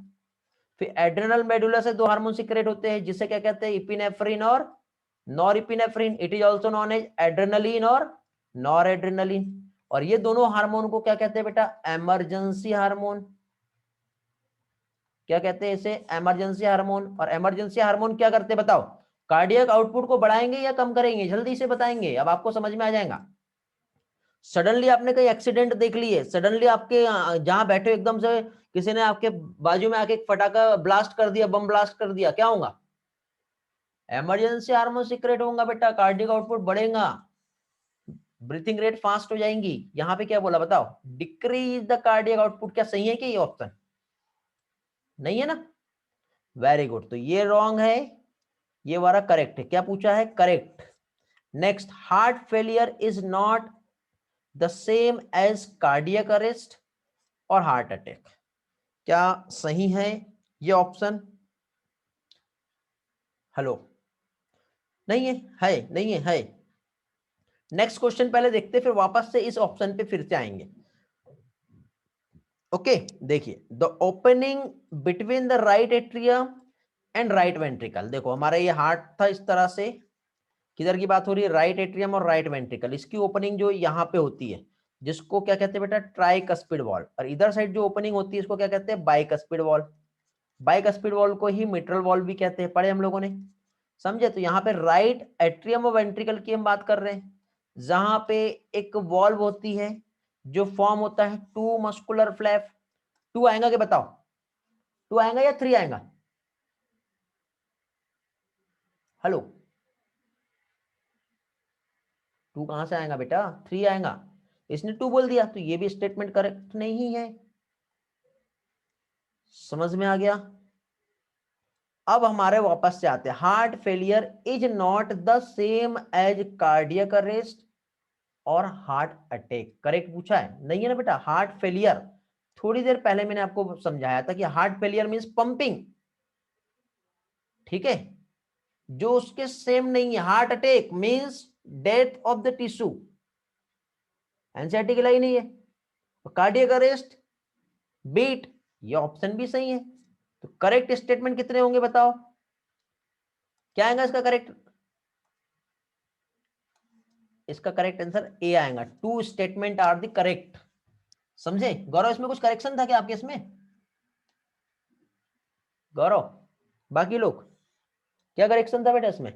फिर एड्रेनल मेडुला से दो हार्मोन सीक्रेट होते हैं जिसे क्या कहते हैं? इपिनेफ्रिन और norepinephrine. It is also known as adrenaline और नॉरएड्रेनलिन। और ये दोनों हार्मोन को क्या कहते हैं बेटा? Emergency hormone. क्या कहते हैं इसे? Emergency hormone. और इमरजेंसी हार्मोन क्या करते हैं बताओ? कार्डियक आउटपुट को बढ़ाएंगे या कम करेंगे? जल्दी से बताएंगे, अब आपको समझ में आ जाएगा। सडनली आपने कहीं एक्सीडेंट देख लिए, सडनली आपके जहां बैठे एकदम से किसी ने आपके बाजू में आके एक फटाका ब्लास्ट कर दिया, बम ब्लास्ट कर दिया, क्या होगा? इमरजेंसी हार्मोन सीक्रेट होगा बेटा, कार्डियक आउटपुट बढ़ेगा, ब्रीथिंग रेट फास्ट हो जाएंगी। यहां पे क्या बोला बताओ? Decrease the cardiac output. क्या सही है कि ये ऑप्शन? नहीं है ना? Very good. तो ये रॉन्ग है, ये वाला करेक्ट है। क्या पूछा है? Correct. Next, heart failure is not the same as cardiac arrest और हार्ट अटैक। क्या सही है ये ऑप्शन? हेलो? नहीं है, है नहीं है, है। नेक्स्ट क्वेश्चन पहले देखते, फिर वापस से इस ऑप्शन पे फिर से आएंगे। ओके, देखिए, the opening between the right atrium and right ventricle. देखो हमारा ये हार्ट था इस तरह से, किधर की बात हो रही है? राइट एट्रियम और राइट वेंट्रिकल। इसकी ओपनिंग जो यहाँ पे होती है जिसको क्या कहते हैं बेटा? Tricuspid valve. और इधर साइड जो ओपनिंग होती है इसको क्या कहते हैं? Bicuspid valve. बाइकस्पिड वॉल्व को ही मिट्रल वॉल्व भी कहते हैं, पढ़े हम लोगों ने, समझे? तो यहाँ पे राइट एट्रियम और वेंट्रिकल की हम बात कर रहे हैं, जहां पे एक वॉल्व होती है जो फॉर्म होता है टू मस्कुलर फ्लैप। टू आएगा क्या बताओ? टू आएगा या थ्री आएगा? हेलो? टू कहां से आएगा बेटा? थ्री आएगा। इसने टू बोल दिया तो ये भी स्टेटमेंट करेक्ट नहीं है। समझ में आ गया? अब हमारे वापस से आते हैं। Heart failure is not the same as cardiac arrest और हार्ट अटैक। करेक्ट पूछा है? नहीं है ना बेटा? हार्ट फेलियर, थोड़ी देर पहले मैंने आपको समझाया था कि हार्ट फेलियर मींस पंपिंग, ठीक है, जो उसके सेम नहीं है। Heart attack means death of the tissue, NCERT की लाइन नहीं है। कार्डियक अरेस्ट, बीट, ये ऑप्शन भी सही है। तो करेक्ट स्टेटमेंट कितने होंगे बताओ? क्या आएगा इसका करेक्ट? इसका करेक्ट आंसर ए आएगा। Two statement are the correct. समझे गौरव? इसमें कुछ करेक्शन था क्या आपके इसमें? गौरव, बाकी लोग, क्या करेक्शन था बेटा इसमें?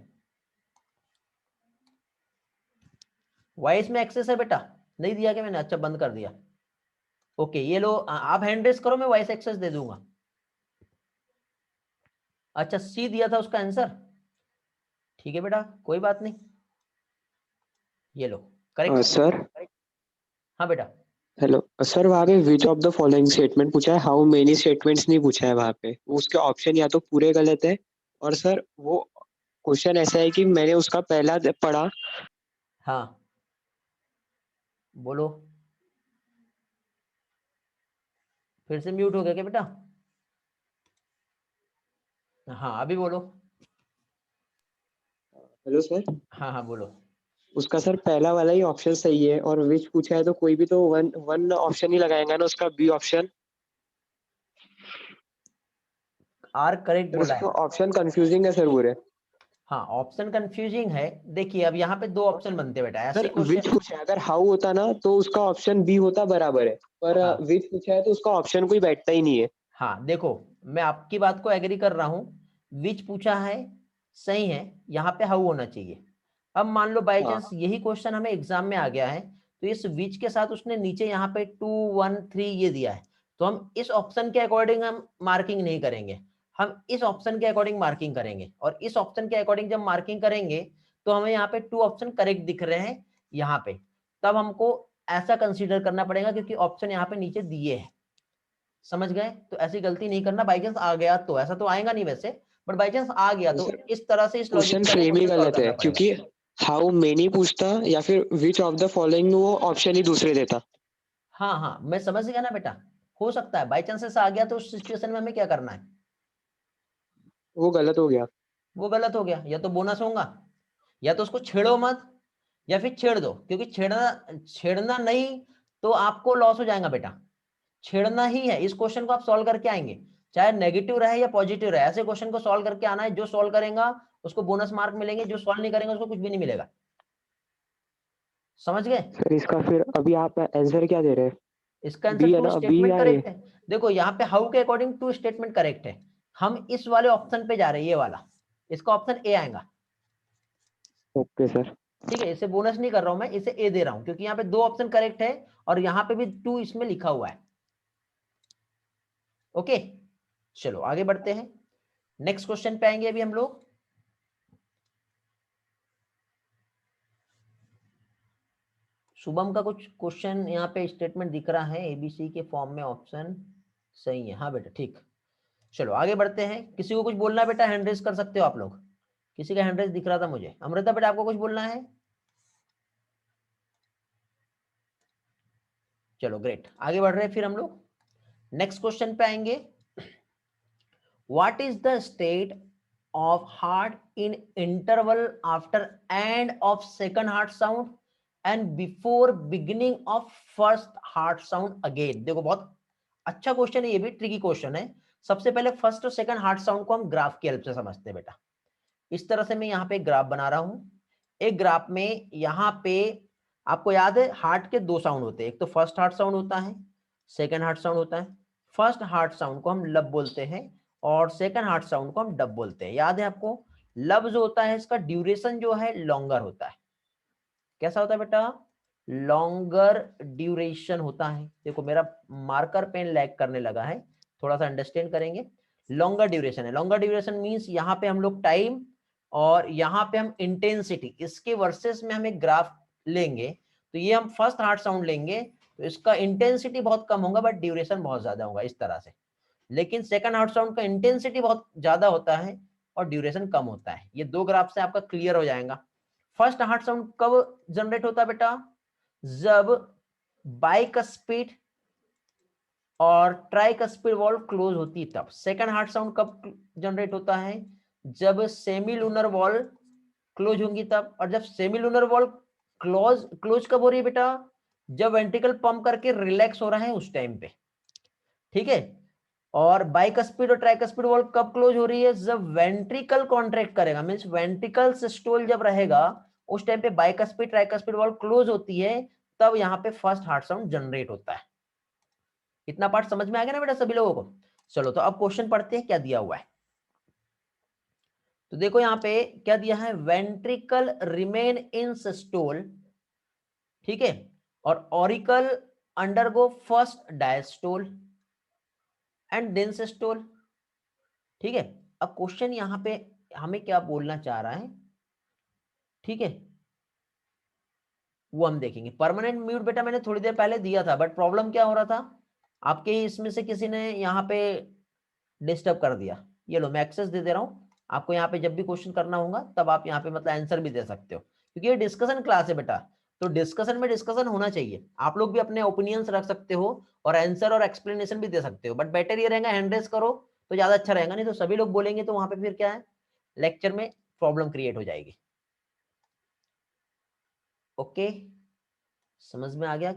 वॉइस में एक्सेस है बेटा? नहीं दिया क्या मैंने? अच्छा, बंद कर दिया। ओके, ये लो, आप हैंड रेस करो, मैं वॉइस एक्सेस दे दूंगा। अच्छा, सी दिया था उसका आंसर, ठीक है बेटा, कोई बात नहीं। ये लो करेक्ट। सर, हाँ बेटा। हेलो सर, वहाँ पे विच ऑफ द फॉलोइंग स्टेटमेंट पूछा है, हाउ मेनी स्टेटमेंट्स नहीं पूछा है वहाँ पे। उसके ऑप्शन या तो पूरे गलत है, और सर वो क्वेश्चन ऐसा है कि मैंने उसका पहला पढ़ा। हाँ बोलो, फिर से म्यूट हो गया क्या बेटा? हाँ अभी बोलो। हेलो सर, हाँ हाँ बोलो। उसका सर पहला वाला ही ऑप्शन सही है, और विच पूछा है तो कोई भी तो वन वन ऑप्शन ही लगाएगा ना, उसका B option. Are correct sir बोला उसके है। ऑप्शन कंफ्यूजिंग है सर पूरे। हाँ ऑप्शन कंफ्यूजिंग है। देखिए अब यहाँ पे दो और ऑप्शन बनते हैं बेटा, ऐसे सर विच क्वेश्चन। पूछा है, अगर हाउ होता ना तो उसका ऑप्शन बी होता, बराबर है। पर हाँ विच पूछा है तो उसका ऑप्शन कोई बैठता ही नहीं है। हाँ, देखो मैं आपकी बात को एग्री कर रहा हूं, विच पूछा है, सही है, यहाँ पे हाउ होना चाहिए। अब मान लो बाई हाँ। चांस यही क्वेश्चन हमें एग्जाम में आ गया है, तो इस विच के साथ उसने नीचे यहाँ पे 2 1 3 ये दिया है, तो हम इस ऑप्शन के अकॉर्डिंग हम मार्किंग नहीं करेंगे, हम इस ऑप्शन के अकॉर्डिंग मार्किंग करेंगे। और इस ऑप्शन के अकॉर्डिंग जब मार्किंग करेंगे तो हमें यहाँ पे 2 ऑप्शन करेक्ट दिख रहे हैं यहाँ पे, तब हमको ऐसा कंसीडर करना पड़ेगा क्योंकि ऑप्शन यहाँ पे नीचे दिए हैं। समझ गए? तो ऐसी गलती नहीं करना, बाई चांस आ गया तो, ऐसा तो आएगा नहीं वैसे, बट बाई चांस आ गया तो इस तरह से इस लॉजिक क्वेश्चन से हमें फ्रेम ही क्वेश्चन सॉल्व गलत है, करना पड़ेगा। क्योंकि हाउ मेनी पूछता या फिर विच ऑफ द फॉलोइंग वो ऑप्शन ही दूसरे देता। हाँ हाँ, मैं समझ गया ना बेटा, हो सकता है बाई चांस ऐसा आ गया तो उस सिचुएशन में हमें क्या करना है, वो गलत हो गया। वो गलत हो गया, या तो बोनस होगा, या तो उसको छेड़ो मत, या फिर छेड़ दो, क्योंकि छेड़ना नहीं तो आपको लॉस हो जाएगा बेटा, छेड़ना ही है। इस क्वेश्चन को आप सॉल्व करके आएंगे, चाहे नेगेटिव रहे या पॉजिटिव रहे, ऐसे क्वेश्चन को सॉल्व करके आना है। जो सॉल्व करेगा उसको बोनस मार्क मिलेंगे, जो सॉल्व नहीं करेगा उसको कुछ भी नहीं मिलेगा। समझ गए? सर इसका फिर अभी आप आंसर क्या दे रहे हैं? इसका आंसर बी है 2 ना, बी स्टेटमेंट या ए? करेक्ट है। देखो यहाँ पे हाउ के अकॉर्डिंग 2 स्टेटमेंट करेक्ट है, हम इस वाले ऑप्शन पे जा रहे हैं, ये वाला, इसका ऑप्शन ए आएगा। Okay sir. ठीक है, इसे बोनस नहीं कर रहा हूं मैं, इसे ए दे रहा हूं क्योंकि यहाँ पे 2 ऑप्शन करेक्ट है और यहाँ पे भी 2 इसमें लिखा हुआ है। ओके, चलो आगे बढ़ते हैं, नेक्स्ट क्वेश्चन पे आएंगे अभी हम लोग। शुभम का कुछ क्वेश्चन यहाँ पे स्टेटमेंट दिख रहा है एबीसी के फॉर्म में, ऑप्शन सही है। हाँ बेटा ठीक, चलो आगे बढ़ते हैं। किसी को कुछ बोलना है बेटा, हैंड रेज कर सकते हो आप लोग, किसी का हैंड रेज दिख रहा था मुझे। अमृता बेटा आपको कुछ बोलना है? चलो ग्रेट, आगे बढ़ रहे हैं फिर हम लोग नेक्स्ट क्वेश्चन पे आएंगे। What is the state of heart in interval after end of second heart sound and before beginning of first heart sound again? देखो बहुत अच्छा क्वेश्चन है, ये भी ट्रिकी क्वेश्चन है। सबसे पहले फर्स्ट और सेकंड हार्ट साउंड को हम ग्राफ की हेल्प से समझते हैं बेटा। इस तरह से मैं यहाँ पे एक ग्राफ बना रहा हूं। एक ग्राफ में यहाँ पे आपको याद है हार्ट के 2 साउंड होते हैं, एक तो फर्स्ट हार्ट साउंड होता है, सेकंड हार्ट साउंड होता है। फर्स्ट हार्ट साउंड को हम लब बोलते हैं और सेकंड हार्ट साउंड को हम डब बोलते हैं। याद है आपको? लब जो होता है इसका ड्यूरेशन जो है लॉन्गर होता है। कैसा होता है बेटा? लॉन्गर ड्यूरेशन होता है। देखो मेरा मार्कर पेन लैग करने लगा है, थोड़ा सा अंडरस्टैंड करेंगे। लॉन्गर ड्यूरेशन है, लॉन्गर ड्यूरेशन मींस यहाँ पे हम लोग टाइम और यहाँ पे हम इंटेंसिटी, इसके वर्सेस में हम एक ग्राफ लेंगे। तो ये हम फर्स्ट हार्ट साउंड लेंगे तो इसका इंटेंसिटी बहुत कम होगा बट ड्यूरेशन बहुत ज्यादा होगा इस तरह से। लेकिन सेकंड हार्ट साउंड का इंटेंसिटी बहुत ज्यादा होता है और ड्यूरेशन कम होता है। ये 2 ग्राफ से आपका क्लियर हो जाएगा। फर्स्ट हार्ट साउंड कब जनरेट होता है बेटा? जब बाइकस्पिड और ट्राइकस्पिड वॉल्व क्लोज होती है तब। सेकंड हार्ट साउंड कब जनरेट होता है? जब सेमीलुनर वॉल्व क्लोज होंगी तब। और जब सेमीलुनर वॉल्व क्लोज कब हो रही है बेटा? जब वेंट्रिकल पंप करके रिलैक्स हो रहा है उस टाइम पे। ठीक है, और बाइकस्पिड और ट्राइकस्पिड वॉल्व कब क्लोज हो रही है? जब वेंट्रिकल कॉन्ट्रैक्ट करेगा, मींस वेंट्रिकल सिस्टोल जब रहेगा उस टाइम पे बाइकस्पिड ट्राइकस्पिड वॉल्व क्लोज होती है, तब यहाँ पे फर्स्ट हार्ट साउंड जनरेट होता है। इतना पार्ट समझ में आ गया ना बेटा सभी लोगों को? चलो तो अब क्वेश्चन पढ़ते हैं क्या दिया हुआ है। तो देखो यहाँ पे क्या दिया है, वेंट्रिकल रिमेन इन सिस्टोल, ठीक है, और auricle undergo first diastole and then systole. ठीक है, अब क्वेश्चन यहाँ पे हमें क्या बोलना चाह रहा है, ठीक है, वो हम देखेंगे। परमानेंट म्यूट बेटा मैंने थोड़ी देर पहले दिया था, बट प्रॉब्लम क्या हो रहा था, आपके इसमें से किसी ने यहाँ पे डिस्टर्ब कर दिया। ये लो मैं एक्सेस दे दे रहा हूँ आपको, यहाँ पे जब भी क्वेश्चन करना होगा तब आप यहाँ पे मतलब आंसर भी दे सकते हो, क्योंकि ये डिस्कशन क्लास है बेटा। तो डिस्कशन में डिस्कशन होना चाहिए, आप लोग भी अपने ओपिनियंस रख सकते हो और आंसर और एक्सप्लेनेशन भी दे सकते हो, बट बेटर ये रहेगा हैंड रेज करो तो ज्यादा अच्छा रहेगा, नहीं तो सभी लोग बोलेंगे तो वहां पे फिर क्या है, लेक्चर में प्रॉब्लम क्रिएट हो जाएगी। ओके, समझ में आ गया?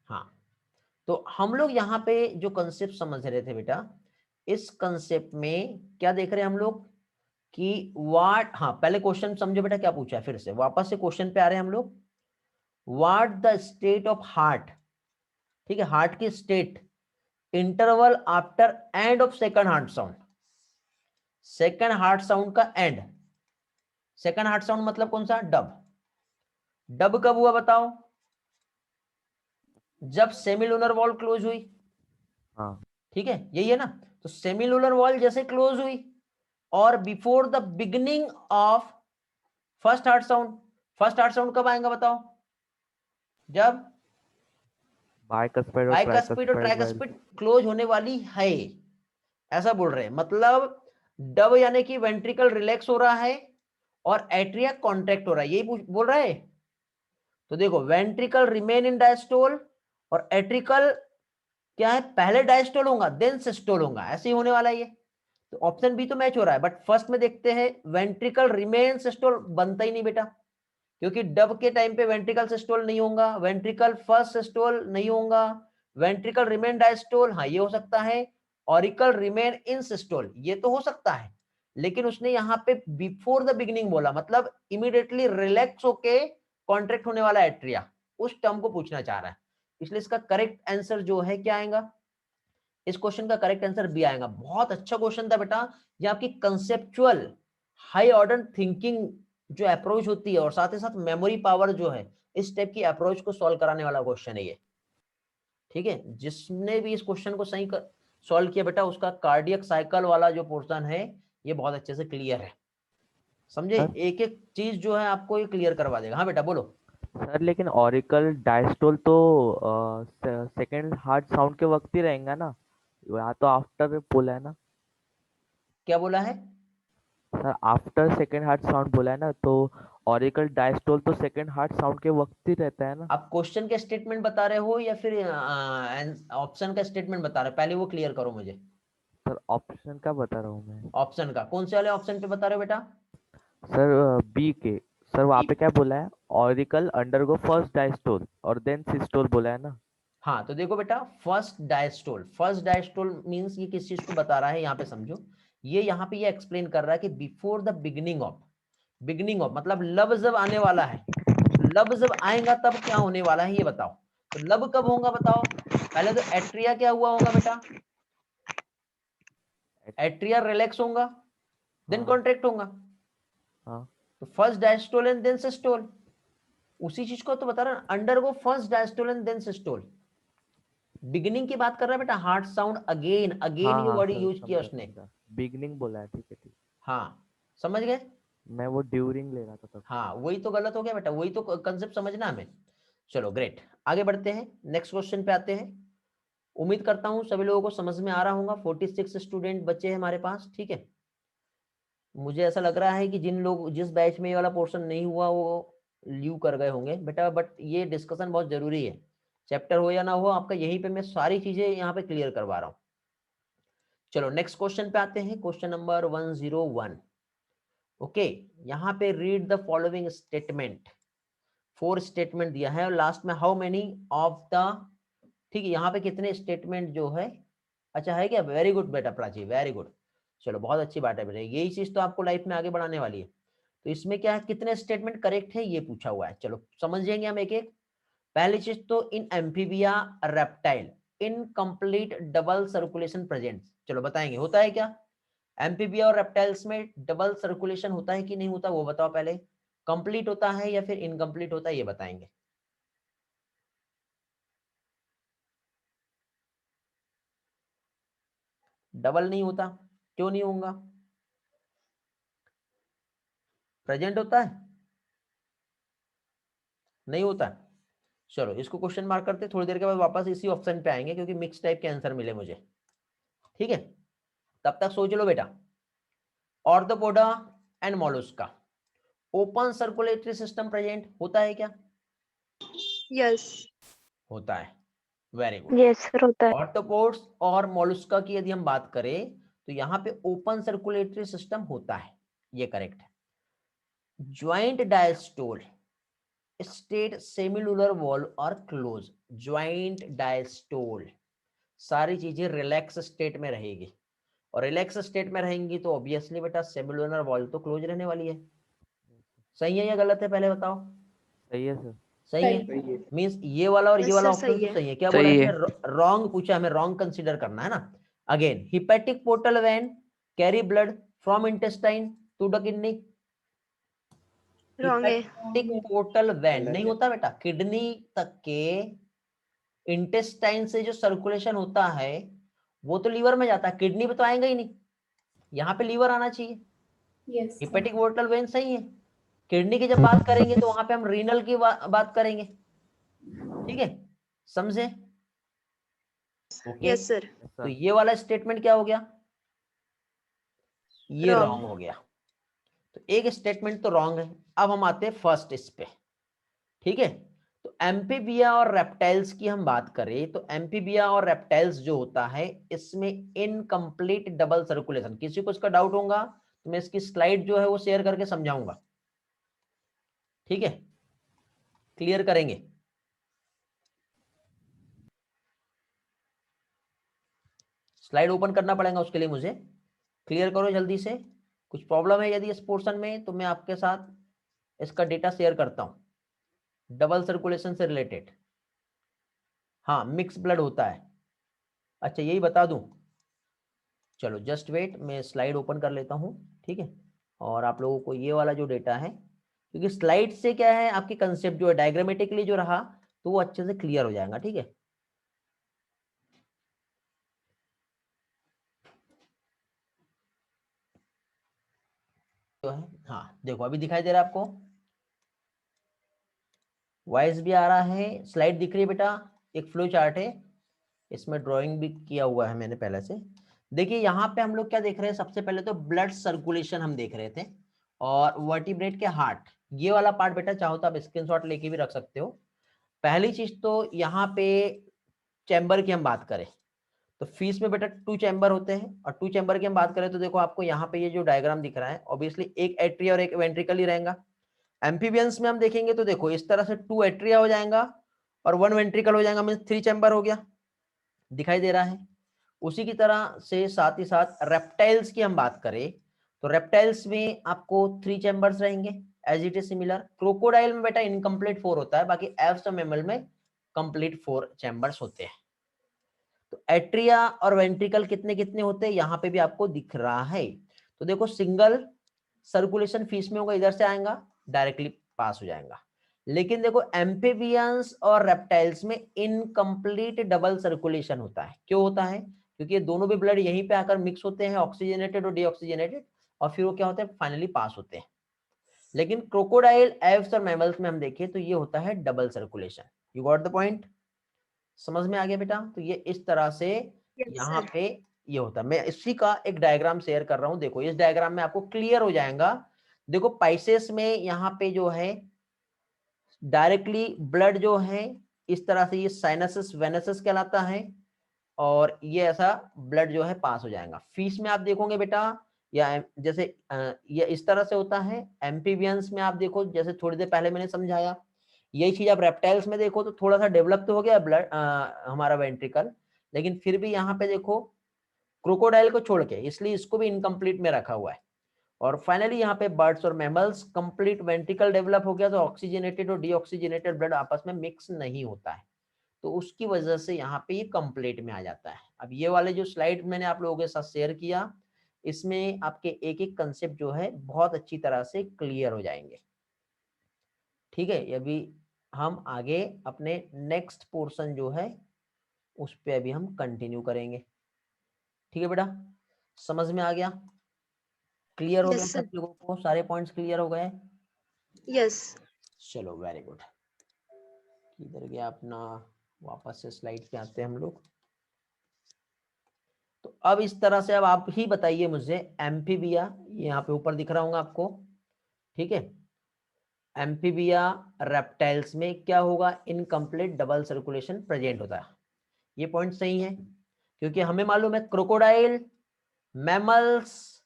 हाँ, तो हम लोग यहाँ पे जो कंसेप्ट समझ रहे थे बेटा, इस कंसेप्ट में क्या देख रहे हैं हम लोग कि व्हाट, हाँ पहले क्वेश्चन समझो बेटा क्या पूछा है, फिर से वापस से क्वेश्चन पे आ रहे हैं हम लोग। What the state of heart, ठीक है, हार्ट की state interval after end of second heart sound, second heart sound का एंड, सेकंड हार्ट साउंड मतलब कौन सा, डब, डब कब हुआ बताओ, जब सेमिलुनर वॉल क्लोज हुई, हाँ ठीक है यही है ना, तो सेमिलुनर वॉल जैसे क्लोज हुई और before the beginning of first heart sound, first heart sound कब आएगा बताओ, जब बाइकस्पिड और बाइकस्पिड और ट्राइकस्पिड ट्राइकस्पिड क्लोज होने वाली है, ऐसा बोल रहे हैं, मतलब डब यानी कि वेंट्रिकल रिलैक्स हो रहा है और एट्रिया कॉन्ट्रैक्ट हो रहा है, यही बोल रहा है। तो देखो वेंट्रिकल रिमेन इन डायस्टोल और एट्रिकल क्या है, पहले डायस्टोल होगा देन सिस्टोल होगा, ऐसे ही होने वाला है ये। तो ऑप्शन बी तो मैच हो रहा है, बट फर्स्ट में देखते हैं वेंट्रिकल रिमेन सिस्टोल बनता ही नहीं बेटा, क्योंकि डब के टाइम पे वेंट्रिकल सिस्टोल नहीं होगा, वेंट्रिकल फर्स्ट सिस्टोल नहीं होगा, वेंट्रिकल रिमेन डायस्टोल हाँ ये हो सकता है, ऑरिकल रिमेन इन सिस्टोल ये तो हो सकता है, लेकिन उसने यहाँ पे बिफोर द बिगिनिंग बोला, मतलब इमीडिएटली रिलैक्स होके कॉन्ट्रैक्ट होने वाला एट्रिया, उस टर्म को पूछना चाह रहा है, इसलिए इसका करेक्ट आंसर जो है क्या आएगा, इस क्वेश्चन का करेक्ट आंसर बी आएगा। बहुत अच्छा क्वेश्चन था बेटा, ये आपकी कंसेप्चुअल हाई ऑर्डर थिंकिंग जो अप्रोच होती है और साथ ही साथ मेमोरी पावर जो है, इस टाइप की अप्रोच को सॉल्व कराने वाला क्वेश्चन है ये, ठीक है। जिसने भी इस क्वेश्चन को सही सॉल्व किया बेटा, उसका कार्डियक साइकिल वाला जो पोर्शन है ये बहुत अच्छे से क्लियर है, समझे, सर? एक एक चीज जो है आपको ये क्लियर करवा देगा। हाँ बेटा बोलो। सर लेकिन ऑरिकल डायस्टोल तो सेकंड हार्ट साउंड के वक्त ही रहेगा ना, यहाँ तो आफ्टर बोला है ना। क्या बोला है, sir after second heart sound बोला है ना, तो ऑरिकल डायस्टोल तो सेकंड हार्ट साउंड के वक्त ही रहता है ना। आप क्वेश्चन के स्टेटमेंट बता रहे हो या फिर ऑप्शन का स्टेटमेंट बता रहे हो, पहले वो क्लियर करो मुझे। सर ऑप्शन का बता रहा हूँ मैं। ऑप्शन का कौन से वाले ऑप्शन पे बता रहे हो बेटा, सर बी के, सर वहाँ बी पे क्या बोला है, ऑरिकल अंडरगो फर्स्ट डायस्टोल और देन सिस्टोल बोला है ना। हाँ तो देखो बेटा first diastole, first diastole means ये किस चीज को बता रहा है यहाँ पे समझो, ये यहाँ पे ये एक्सप्लेन कर रहा है कि before the beginning of, beginning of मतलब लब जब आने वाला है, लब जब आएगा तब क्या होने वाला है ये बताओ, तो लब कब होगा बताओ, पहले तो एट्रिया क्या हुआ होगा बेटा, एट्रिया रिलैक्स होगा देन हाँ कॉन्ट्रैक्ट होगा, हाँ तो first diastole and then systole, उसी चीज को तो बता रहा है, undergo first diastole and then systole, beginning की बात कर रहा है बेटा, हार्ट साउंड अगेन, अगेन हाँ ये हाँ वर्ड सर, यूज किया समझा उसने। समझा, बिगनिंग बोला है, ठीक है ठीक। हाँ समझ गए, मैं वो ड्यूरिंग ले रहा था तब। हाँ वही तो गलत हो गया बेटा, वही तो कंसेप्ट समझना हमें। चलो ग्रेट, आगे बढ़ते हैं, नेक्स्ट क्वेश्चन पे आते हैं। उम्मीद करता हूं सभी लोगों को समझ में आ रहा होगा, 46 स्टूडेंट बच्चे हैं हमारे पास, ठीक है। मुझे ऐसा लग रहा है कि जिन लोग जिस बैच में ये वाला पोर्शन नहीं हुआ वो लीव कर गए होंगे बेटा, बट ये डिस्कशन बहुत जरूरी है, चैप्टर हो या ना हो आपका, यहीं पे मैं सारी चीजें यहाँ पे क्लियर करवा रहा हूँ। चलो नेक्स्ट क्वेश्चन पे आते हैं, क्वेश्चन नंबर 101। ओके, यहाँ पे read the following statement, 4 statement दिया है और लास्ट में हाउ मेनी ऑफ द, ठीक है यहाँ पे कितने स्टेटमेंट जो है, अच्छा है क्या, वेरी गुड बेटा प्राची, वेरी गुड, चलो बहुत अच्छी बात है बेटा, यही चीज तो आपको लाइफ में आगे बढ़ाने वाली है। तो इसमें क्या है, कितने स्टेटमेंट करेक्ट है ये पूछा हुआ है, चलो समझेंगे हम एक एक। पहली चीज तो in amphibia reptile incomplete double circulation present, चलो बताएंगे होता है क्या, एम्फीबिया और रेप्टाइल्स में डबल सर्कुलेशन होता है कि नहीं होता वो बताओ पहले, कंप्लीट होता है या फिर इनकम्प्लीट होता है ये बताएंगे। डबल नहीं होता, क्यों नहीं होगा, प्रेजेंट होता है, नहीं होता है। चलो इसको क्वेश्चन मार्क करते, थोड़ी देर के बाद वापस इसी ऑप्शन पे आएंगे क्योंकि मिक्स टाइप के आंसर मिले मुझे, ठीक है। तब तक सोच लो बेटा, arthropoda and Mollusca open circulatory system present होता है क्या, यस होता है, वेरी गुड। यस सर होता है। ऑर्थोपोड्स और मोलस्का की यदि हम बात करें तो यहाँ पे ओपन सर्कुलेटरी सिस्टम होता है, ये करेक्ट है। ज्वाइंट डायस्टोल स्टेट सेमिलुलर वॉल और क्लोज, ज्वाइंट डायस्टोल सारी चीजें रिलैक्स स्टेट में रहेगी और रिलैक्स स्टेट में रहेंगी तो ऑब्वियसली बेटा सेमिलुलर वॉल तो क्लोज रहने वाली है, सही है या गलत है पहले बताओ, सही है सर। सही है, सही है। मींस ये वाला और ये Yes, वाला sir, ऑप्शन सही तो है। सही है। क्या सही बोला है। इसने, रॉन्ग पूछा, हमें रॉन्ग कंसीडर करना है ना। Again, hepatic portal vein carry blood from intestine to the kidney. Wrong है। हिपैटिक पोर्टल वेन गलत नहीं है। होता बेटा, किडनी तक के इंटेस्टाइन से जो सर्कुलेशन होता है वो तो लीवर में जाता है, किडनी पे तो आएगा ही नहीं, यहाँ पे लीवर आना चाहिए। Yes. हिपैटिक पोर्टल वेन सही है। किडनी की जब बात करेंगे तो वहां पे हम रीनल की बात करेंगे, ठीक है, समझे? Okay, Yes, sir. Yes, तो sir. ये वाला स्टेटमेंट क्या हो गया, ये Wrong. रॉन्ग हो गया। तो एक स्टेटमेंट तो रॉन्ग है। अब हम आते हैं फर्स्ट इस पे, ठीक है। तो एम्फीबिया और रेप्टाइल्स की हम बात करें तो एम्फीबिया और रेप्टाइल्स जो होता है इसमें इनकम्प्लीट डबल सर्कुलेशन। किसी को इसका डाउट होगा तो मैं इसकी स्लाइड जो है वो शेयर करके समझाऊंगा, ठीक है, क्लियर करेंगे। स्लाइड ओपन करना पड़ेगा उसके लिए मुझे, क्लियर करो जल्दी से। कुछ प्रॉब्लम है यदि इस पोर्शन में तो मैं आपके साथ इसका डेटा शेयर करता हूं डबल सर्कुलेशन से रिलेटेड। हाँ, मिक्स ब्लड होता है। अच्छा, यही बता दूं, चलो जस्ट वेट, मैं स्लाइड ओपन कर लेता हूं, ठीक है। और आप लोगों को ये वाला जो डेटा है, क्योंकि स्लाइड से क्या है आपकी कंसेप्ट जो है डायग्रामेटिकली जो रहा तो वो अच्छे से क्लियर हो जाएगा, ठीक है। तो है, हाँ देखो अभी दिखाई दे रहा है आपको, वॉइस भी आ रहा है, स्लाइड दिख रही है बेटा, एक फ्लो चार्ट है, इसमें ड्राइंग भी किया हुआ है मैंने पहले से। देखिए यहाँ पे हम लोग क्या देख रहे हैं, सबसे पहले तो ब्लड सर्कुलेशन हम देख रहे थे और वर्टिब्रेट के हार्ट, ये वाला पार्ट बेटा चाहो तो आप स्क्रीनशॉट लेके भी रख सकते हो। पहली चीज तो यहाँ पे चैम्बर की हम बात करें तो फीस में बेटा 2 चैम्बर होते हैं, और 2 चैम्बर की हम बात करें तो देखो आपको यहाँ पे ये जो डायग्राम दिख रहा है ऑब्वियसली एक एट्रिया और एक वेंट्रिकल ही रहेगा। एम्फीबियंस में हम देखेंगे तो देखो इस तरह से 2 एट्रिया हो जाएगा और 1 वेंट्रिकल हो जाएगा, मींस 3 चैम्बर हो गया, दिखाई दे रहा है। उसी की तरह से साथ ही साथ रेप्टाइल्स की हम बात करें तो रेप्टाइल्स में आपको 3 चैम्बर्स रहेंगे as it is similar. Crocodile में बेटा इनकम्प्लीट 4 होता है, बाकी एव्स और मैमल में कंप्लीट 4 चैम्बर्स होते हैं। तो एट्रिया और वेंट्रिकल कितने कितने होते हैं यहाँ पे भी आपको दिख रहा है। तो देखो सिंगल सर्कुलेशन फीस में होगा, इधर से आएगा डायरेक्टली पास हो जाएगा। लेकिन देखो एम्फीबियंस और रेप्टाइल्स में इनकम्प्लीट डबल सर्कुलेशन होता है। क्यों होता है? क्योंकि ये दोनों भी ब्लड यहीं पे आकर मिक्स होते हैं, ऑक्सीजनेटेड और डीऑक्सीजनेटेड, और फिर वो क्या होता है फाइनली पास होते हैं। लेकिन क्रोकोडाइल, एव्स और मैमल्स में हम देखें तो ये होता है double circulation. You got the point? समझ में आ गया बेटा? तो ये इस तरह से Yes, यहाँ sir. पे ये होता है। मैं इसी का एक डायग्राम शेयर कर रहा हूँ, देखो इस डायग्राम में आपको क्लियर हो जाएगा। देखो पाइसेस में यहाँ पे जो है डायरेक्टली ब्लड जो है इस तरह से ये साइनसस वेनसस कहलाता है, और ये ऐसा ब्लड जो है पास हो जाएगा। फीस में आप देखोगे बेटा या जैसे ये इस तरह से होता है। एम्फीबियंस में आप देखो जैसे थोड़ी देर पहले मैंने समझाया, यही चीज आप रेप्टाइल्स में देखो तो थोड़ा सा डेवलप तो हो गया ब्लड हमारा वेंट्रिकल, लेकिन फिर भी यहाँ पे देखो क्रोकोडाइल को छोड़ के, इसलिए इसको भी इनकम्प्लीट में रखा हुआ है। और फाइनली यहाँ पे बर्ड्स और मैमल्स कंप्लीट वेंट्रिकल डेवलप हो गया, तो ऑक्सीजनेटेड और डीऑक्सीजनेटेड ब्लड आपस में मिक्स नहीं होता है, तो उसकी वजह से यहाँ पे ये कंप्लीट में आ जाता है। अब ये वाले जो स्लाइड मैंने आप लोगों के साथ शेयर किया, इसमें आपके एक एक कंसेप्ट जो है बहुत अच्छी तरह से क्लियर हो जाएंगे, ठीक है। अभी हम आगे अपने नेक्स्ट पोर्शन जो है उस पे अभी हम कंटिन्यू करेंगे, ठीक है बेटा? समझ में आ गया? क्लियर हो Yes, गया sir. सब लोगों को? सारे पॉइंट्स क्लियर हो गए? Yes. चलो वेरी गुड। किधर गया अपना, वापस से स्लाइड पे आते हैं हम लोग। तो अब इस तरह से अब आप ही बताइए मुझे, एम्फीबिया ये यहाँ पे ऊपर दिख रहा होगा आपको, ठीक है। एम्फीबिया रेप्टाइल्स में क्या होगा, इनकम्प्लीट डबल सर्कुलेशन प्रेजेंट होता है। ये पॉइंट सही है, क्योंकि हमें मालूम है क्रोकोडाइल, मैमल्स,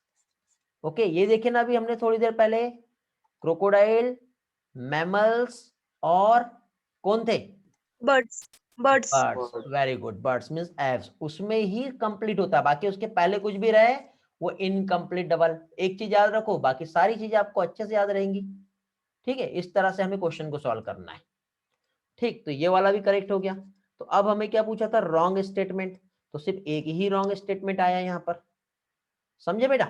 ओके ये देखे ना अभी हमने थोड़ी देर पहले, क्रोकोडाइल, मैमल्स और कौन थे? Birds. Birds. Birds, very good, birds means Aves, उसमें ही कंप्लीट होता है, बाकी उसके पहले कुछ भी रहे वो इनकम्प्लीट डबल। एक चीज याद रखो, बाकी सारी चीजें आपको अच्छे से याद रहेंगी, ठीक है। इस तरह से हमें क्वेश्चन को सॉल्व करना है। ठीक, तो ये वाला भी करेक्ट हो गया। तो अब हमें क्या पूछा था, रॉन्ग स्टेटमेंट, तो सिर्फ एक ही रॉन्ग स्टेटमेंट आया यहाँ पर, समझे बेटा।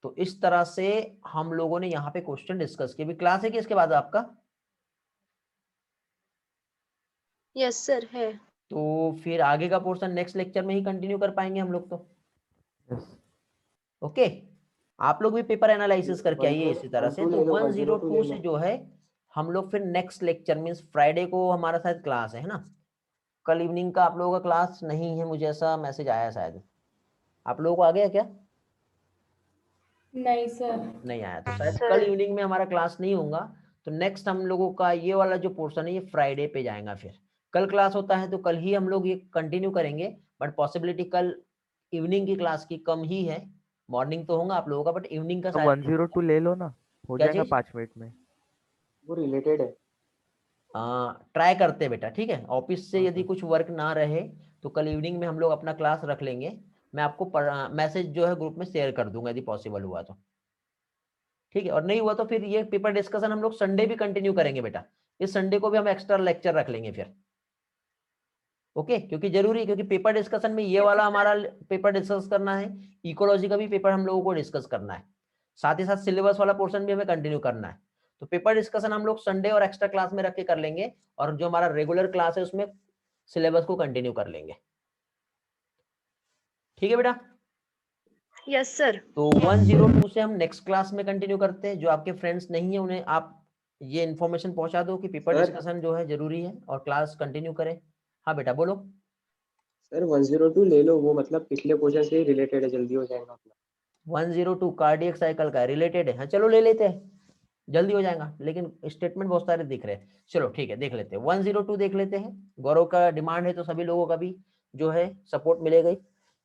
तो इस तरह से हम लोगों ने यहाँ पे क्वेश्चन डिस्कस किए। भी क्लास है कि इसके बाद आपका? यस सर है। तो फिर आगे का पोर्शन नेक्स्ट लेक्चर में ही कंटिन्यू कर पाएंगे हम लोग। तो यस ओके, आप लोग भी पेपर एनालिसिस करके आइए इसी तरह से। तो 102 से जो है हम लोग फिर नेक्स्ट लेक्चर मीन्स फ्राइडे को हमारा शायद क्लास है ना। कल इवनिंग का आप लोगों का क्लास नहीं है, मुझे ऐसा मैसेज आया शायद। आप लोगों को आ गया क्या? नहीं सर। नहीं आया, तो शायद कल इवनिंग में हमारा क्लास नहीं होगा। तो नेक्स्ट हम लोगों का ये वाला जो पोर्शन है ये फ्राइडे पे जाएगा। फिर कल क्लास होता है तो कल ही हम लोग ये कंटिन्यू करेंगे, बट पॉसिबिलिटी कल इवनिंग की क्लास की कम ही है। मॉर्निंग तो होगा आप लोगों का, बट इवनिंग का तो शायद 102 ले लो ना, हो क्या जाएगा चीज? 5 मिनट में। वो रिलेटेड है। ट्राई करते हैं बेटा, ठीक है। ऑफिस से हाँ यदि सर। कुछ वर्क ना रहे तो कल इवनिंग में हम लोग अपना क्लास रख लेंगे। मैं आपको मैसेज जो है ग्रुप में शेयर कर दूंगा यदि पॉसिबल हुआ तो, ठीक है। और नहीं हुआ तो फिर ये पेपर डिस्कशन हम लोग संडे भी कंटिन्यू करेंगे बेटा। इस संडे को भी हम एक्स्ट्रा लेक्चर रख लेंगे फिर, ओके। क्योंकि जरूरी है, क्योंकि पेपर डिस्कशन में ये वाला हमारा पेपर डिस्कस करना है, इकोलॉजी का भी पेपर हम लोगों को डिस्कस करना है, साथ ही साथ सिलेबस वाला पोर्शन भी हमें कंटिन्यू करना है। तो पेपर डिस्कशन हम लोग संडे और एक्स्ट्रा क्लास में रख के कर लेंगे, और जो हमारा रेगुलर क्लास है उसमें सिलेबस को कंटिन्यू कर लेंगे, ठीक है बेटा। Yes sir. तो 102 से हम नेक्स्ट क्लास में कंटिन्यू करते हैं। जो आपके फ्रेंड्स नहीं है उन्हें आप ये इन्फॉर्मेशन पहुंचा दो कि पेपर सर डिस्कशन जो है जरूरी है और क्लास कंटिन्यू करें। हाँ बेटा बोलो। सर 102 ले लो, वो मतलब पिछले क्वेश्चन से ही रिलेटेड है, जल्दी हो जाएगा अपना। 102 कार्डियक साइकिल का रिलेटेड है, हाँ चलो ले लेते हैं, जल्दी हो जाएगा। लेकिन स्टेटमेंट बहुत सारे दिख रहे हैं, चलो ठीक है देख लेते हैं। 102 देख लेते हैं। गौरव का डिमांड है तो सभी लोगों का भी जो है सपोर्ट मिलेगा ही।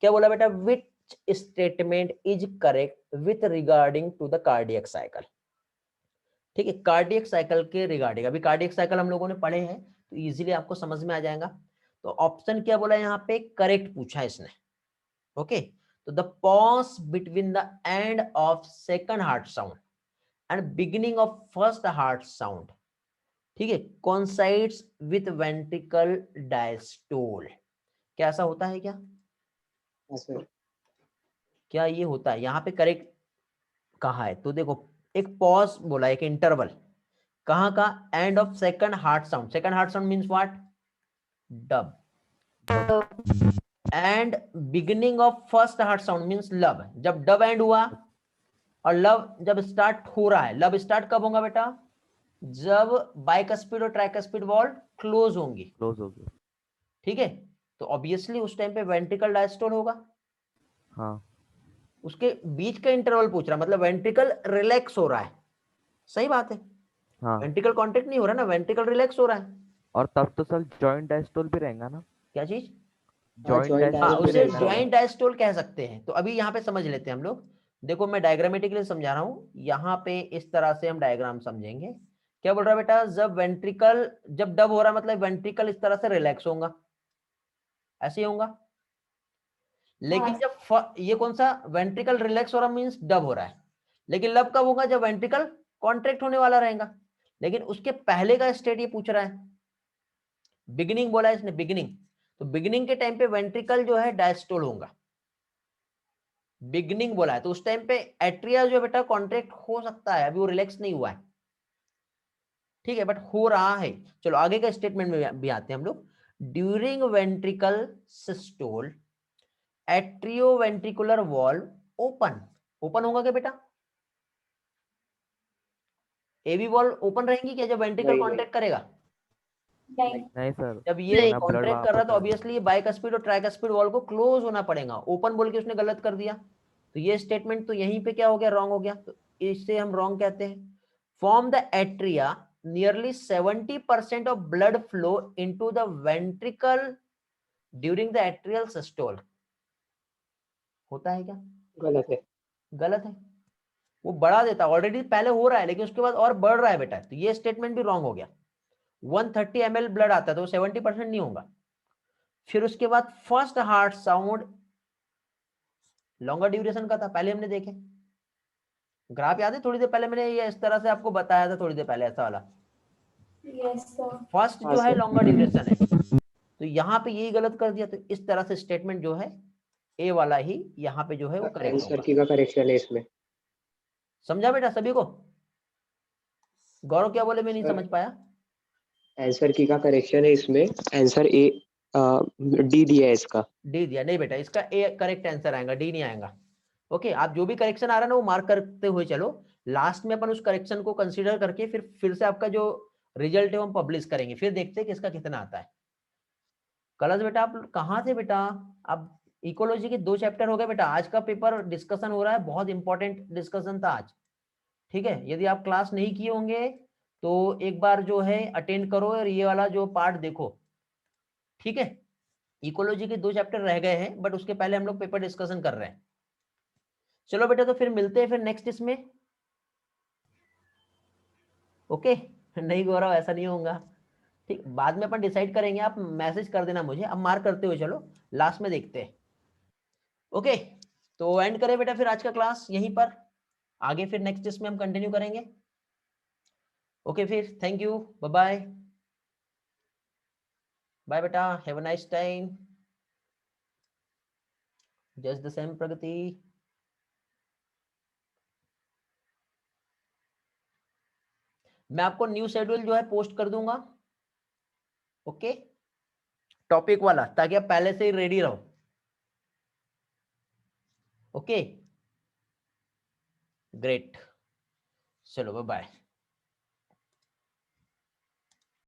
क्या बोला बेटा, which statement is correct with regarding to the cardiac cycle. ठीक है, कार्डियक साइकिल के रिगार्डिंग, अभी कार्डियक साइकिल हम लोगों ने पढ़े हैं तो इजीली आपको समझ में आ जाएगा। तो ऑप्शन क्या बोला यहाँ पे, करेक्ट पूछा है इसने, ओके। तो the pause between the end of second heart sound and beginning of first heart sound, ठीक है, कोइंसाइड्स विथ वेंट्रिकल डायस्टोल। क्या ऐसा होता है क्या? हाँ सर। क्या ये होता है? यहाँ पे करेक्ट कहा है तो देखो, एक पॉज बोला, एक इंटरवल, कहाँ का, end of second heart sound. Second heart sound means what, dub, and beginning of first heart sound means लब। जब डब एंड हुआ और लव जब स्टार्ट हो रहा है, लब स्टार्ट कब होगा बेटा, जब बाइकस्पिड और ट्राइकस्पिड वॉल्व क्लोज होंगी, क्लोज हो गया। ठीक है। तो ऑब्वियसली उस टाइम पे वेंट्रिकल डायस्टोल होगा। हाँ उसके बीच का इंटरवल पूछ रहा, मतलब वेंट्रिकल रिलैक्स हो रहा है, सही बात है। हाँ। वेंट्रिकल कॉन्ट्रैक्ट नहीं हो रहा ना, वेंट्रिकल रिलैक्स हो रहा है। और तब तो सर जॉइंट डायस्टोल भी रहेगा ना। क्या चीज? हाँ, जॉइंट joint हाँ, डायस्टोल भी उसे diastole रहेगा ना। ज्वाइंट डायस्टोल कह सकते हैं। तो अभी यहाँ पे समझ लेते हैं हम लोग। देखो मैं डायग्रामेटिकली समझा रहा हूँ, यहाँ पे इस तरह से हम डायग्राम समझेंगे। क्या बोल रहा है बेटा, जब वेंट्रिकल, जब डब हो रहा है मतलब वेंट्रिकल इस तरह से रिलैक्स होगा, ऐसे ही होगा। लेकिन जब ये कौन सा, वेंट्रिकल रिलैक्स हो रहा मींस डब हो रहा है। लेकिन लब कब होगा, जब वेंट्रिकल कॉन्ट्रैक्ट होने वाला रहेगा। लेकिन उसके पहले का स्टेट ये पूछ रहा है, बिगिनिंग बोला है इसने, बिगिनिंग। तो बिगिनिंग के टाइम पे वेंट्रिकल जो है डायस्टोल होगा, बिगनिंग बोला है। तो उस टाइम पे एट्रिया जो है बेटा कॉन्ट्रैक्ट हो सकता है, अभी वो रिलैक्स नहीं हुआ है, ठीक है, बट हो रहा है। चलो आगे का स्टेटमेंट में भी आते हैं हम लोग। During ventricle systole atrio ventricular valve open, open होगा क्या बेटा, एवी वॉल्व ओपन रहेंगी क्या जब वेंट्रिकल नहीं, कॉन्ट्रैक्ट करेगा? नहीं सर, जब ये नहीं। वरना ब्लड कॉन्ट्रैक्ट कर रहा है वापस तो आएगा। ऑब्वियसली ये बाइकस्पिड और ट्राइकस्पिड वॉल्व को क्लोज होना पड़ेगा। ओपन बोल के उसने गलत कर दिया, तो ये स्टेटमेंट तो यहीं पे क्या हो गया, रॉन्ग हो गया। तो इससे हम रॉन्ग कहते हैं। Form the atria nearly 70% of blood flow into the ventricle during the atrial systole. होता है क्या? गलत है। गलत है, वो बढ़ा देता, ऑलरेडी पहले हो रहा है लेकिन उसके बाद और बढ़ रहा है बेटा, तो ये स्टेटमेंट भी रॉन्ग हो गया। 130 ml ब्लड आता है तो 70% नहीं होगा। फिर उसके बाद first heart sound longer duration का था, पहले हमने देखे ग्राफ, याद है थोड़ी देर पहले मैंने ये इस तरह से आपको बताया था, थोड़ी देर पहले ऐसा वाला। फर्स्ट हाँ जो है सर। लॉन्गर ड्यूरेशन है, तो यहाँ पे यही गलत कर दिया, तो इस तरह से स्टेटमेंट जो है ए वाला ही यहाँ पे जो है वो करेक्ट आंसर होगा। की का करेक्शन है इसमें। समझा बेटा सभी को? गौरव क्या बोले, मैं नहीं सर समझ पाया। आंसर की का करेक्शन है इसमें, आंसर ए डी दिया है इसका। डी दिया नहीं बेटा, इसका ए करेक्ट आंसर आएगा, डी नहीं आएगा। ओके, आप जो भी करेक्शन आ रहा है ना वो मार्क करते हुए चलो, लास्ट में अपन उस करेक्शन को कंसीडर करके फिर से आपका जो रिजल्ट है वो हम पब्लिश करेंगे, फिर देखते हैं किसका कितना आता है। कलश बेटा आप कहाँ थे बेटा? अब इकोलॉजी के 2 चैप्टर हो गए बेटा, आज का पेपर डिस्कशन हो रहा है, बहुत इंपॉर्टेंट डिस्कशन था आज। ठीक है, यदि आप क्लास नहीं किए होंगे तो एक बार जो है अटेंड करो और ये वाला जो पार्ट देखो। ठीक है, इकोलॉजी के 2 चैप्टर रह गए हैं, बट उसके पहले हम लोग पेपर डिस्कशन कर रहे हैं। चलो बेटा, तो फिर मिलते हैं फिर नेक्स्ट इसमें। ओके नहीं गौरव, ऐसा नहीं होगा। ठीक, बाद में अपन डिसाइड करेंगे, आप मैसेज कर देना मुझे, अब मार्क करते हुए चलो, लास्ट में देखते हैं। ओके, तो एंड करें बेटा फिर आज का क्लास यहीं पर, आगे फिर नेक्स्ट इसमें हम कंटिन्यू करेंगे। ओके फिर, thank you, bye bye. Bye बेटा, have a nice time. Just the same Pragati. मैं आपको न्यू शेड्यूल जो है पोस्ट कर दूंगा, ओके, टॉपिक वाला, ताकि आप पहले से ही रेडी रहो। ओके, ग्रेट, चलो बाय बाय।